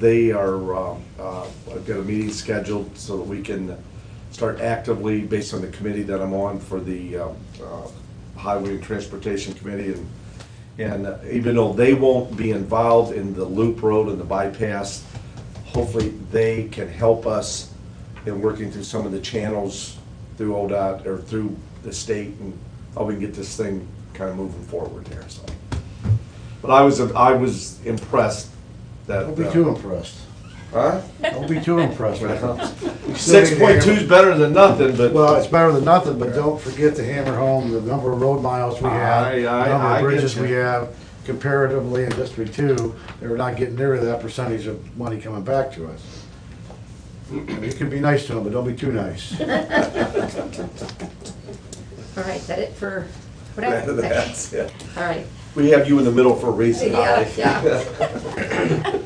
they are, I've got a meeting scheduled so that we can start actively, based on the committee that I'm on for the Highway and Transportation Committee, and even though they won't be involved in the loop road and the bypass, hopefully they can help us in working through some of the channels through ODOT or through the state, and how we can get this thing kind of moving forward there, so. But I was impressed that. Don't be too impressed. Huh? Don't be too impressed. 6.2 is better than nothing, but. Well, it's better than nothing, but don't forget to hammer home the number of road miles we have, the number I of get bridges you. we have. Comparatively in District 2, they're not getting near that percentage of money coming back to us. You can be nice to them, but don't be too nice. All right, is that it for whatever? That's it. All right. We have you in the middle for a reason, Holly. Yeah.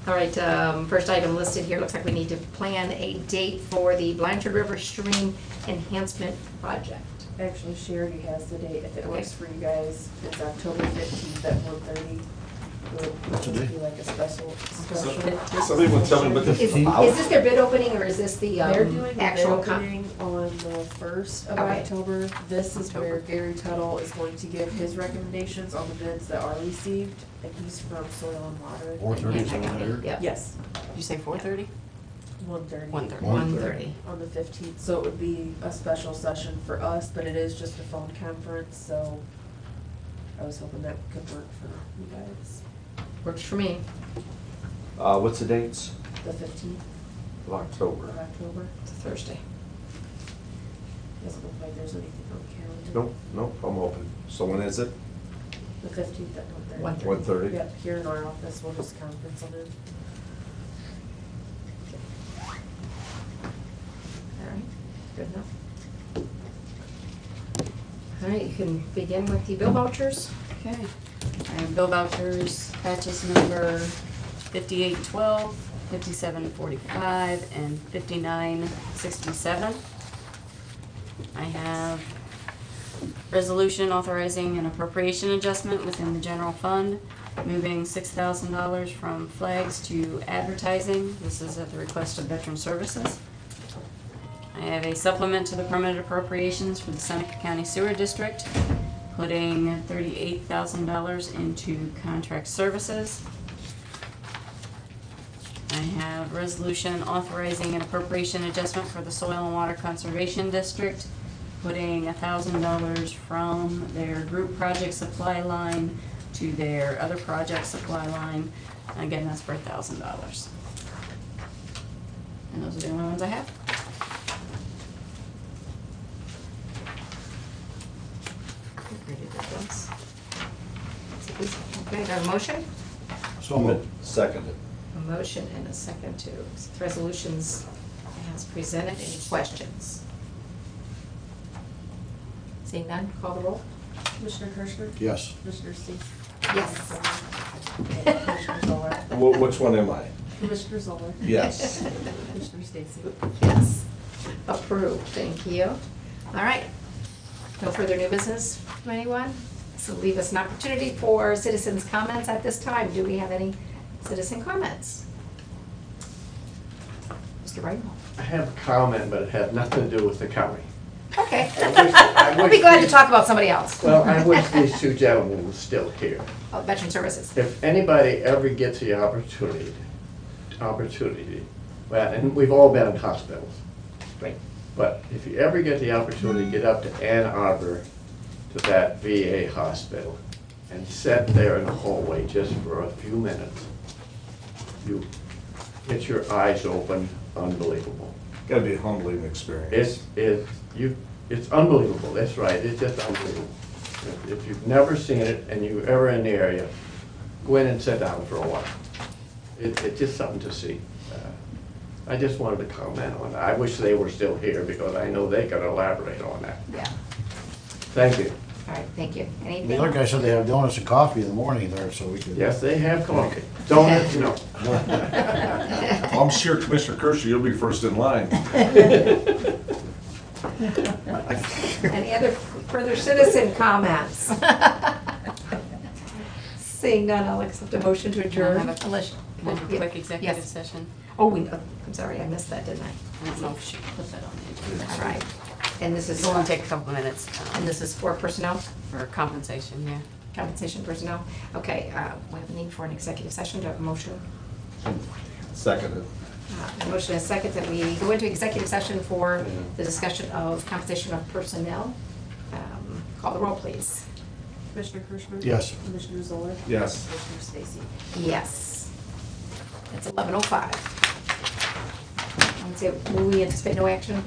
All right, first item listed here, looks like we need to plan a date for the Blanchard River Stream Enhancement Project. Actually, she already has the date, if it Okay. works for you guys, it's October 15th at 1:30. What's the date? Be like a special. Somebody will tell me what this Is is about. this their bid opening, or is this the They're doing the bid actual opening on the 1st of Okay. October. This is where Gary Tuttle is going to give his recommendations on the bids that are received, and he's from Soil and Water. 4:30 is Yeah, over there. Yep. Yes, Did you say 4:30? 1:30. 1:30. 1:30. On the 15th, so it would be a special session for us, but it is just a phone conference, so I was hoping that could work for you guys. Works for me. What's the dates? The 15th Of October. of October. It's a Thursday. Doesn't look like there's anything on the calendar. Nope, I'm open. So when is it? The 15th at 1:30. 1:30. 1:30? Yep, here in our office, we'll just conference on it. All right, good enough. All right, you can begin with the bill vouchers. Okay. I have bill vouchers, batches number 5812, 5745, and 5967. I have resolution authorizing an appropriation adjustment within the general fund, moving $6,000 from flags to advertising. This is at the request of Veteran Services. I have a supplement to the permanent appropriations for the Seneca County Sewer District, putting $38,000 into contract services. I have resolution authorizing an appropriation adjustment for the Soil and Water Conservation District, putting $1,000 from their group project supply line to their other project supply line. Again, that's for $1,000. And those are the only ones I have. Okay, got a motion? So moved. Seconded. A motion and a second to accept resolutions as presented. Any questions? Seeing none, call the roll. Commissioner Kirschner? Yes. Commissioner Stacy? Yes. Commissioner Zoller? Which one am I? Commissioner Zoller? Yes. Commissioner Stacy? Yes. Approved, thank you. All right. No further new business from anyone? So leave us an opportunity for citizens' comments at this time. Do we have any citizen comments? Mr. Wright? I have a comment, but it has nothing to do with the county. Okay. I We'll wish be glad to these- talk about somebody else. Well, I wish these two gentlemen were still here. Oh, Veteran Services. If anybody ever gets the opportunity, well, and we've all been in hospitals, Great. but if you ever get the opportunity to get up to Ann Arbor, to that VA hospital, and sit there in the hallway just for a few minutes, you get your eyes open, unbelievable. Gotta be a humbling experience. It's unbelievable, that's right, it's just unbelievable. If you've never seen it and you're ever in the area, go in and sit down for a while. It's just something to see. I just wanted to comment on that. I wish they were still here because I know they could elaborate on that. Yeah, Thank you. all right, thank you. The Anything? other guy said they have donuts and coffee in the morning there, so we could. Yes, they have coffee. Donuts, no. I'm sure Commissioner Kershaw, you'll be first in line. Any other further citizen comments? Seeing none, I'll accept a motion to adjourn. I'll have a- Unless- One quick executive Yes. session. Oh, I'm sorry, I missed that, didn't I? I don't know if she put that on the agenda. All right. And this is, It'll only take a couple minutes. and this is for personnel, For compensation, yeah. compensation personnel? Okay, we have a need for an executive session. Do I have a motion? Seconded. The motion is second that we go into executive session for the discussion of compensation of personnel. Call the roll, please. Commissioner Kirschner? Yes. Commissioner Zoller? Yes. Commissioner Stacy? Yes. It's 11:05. I would say, will we anticipate no action?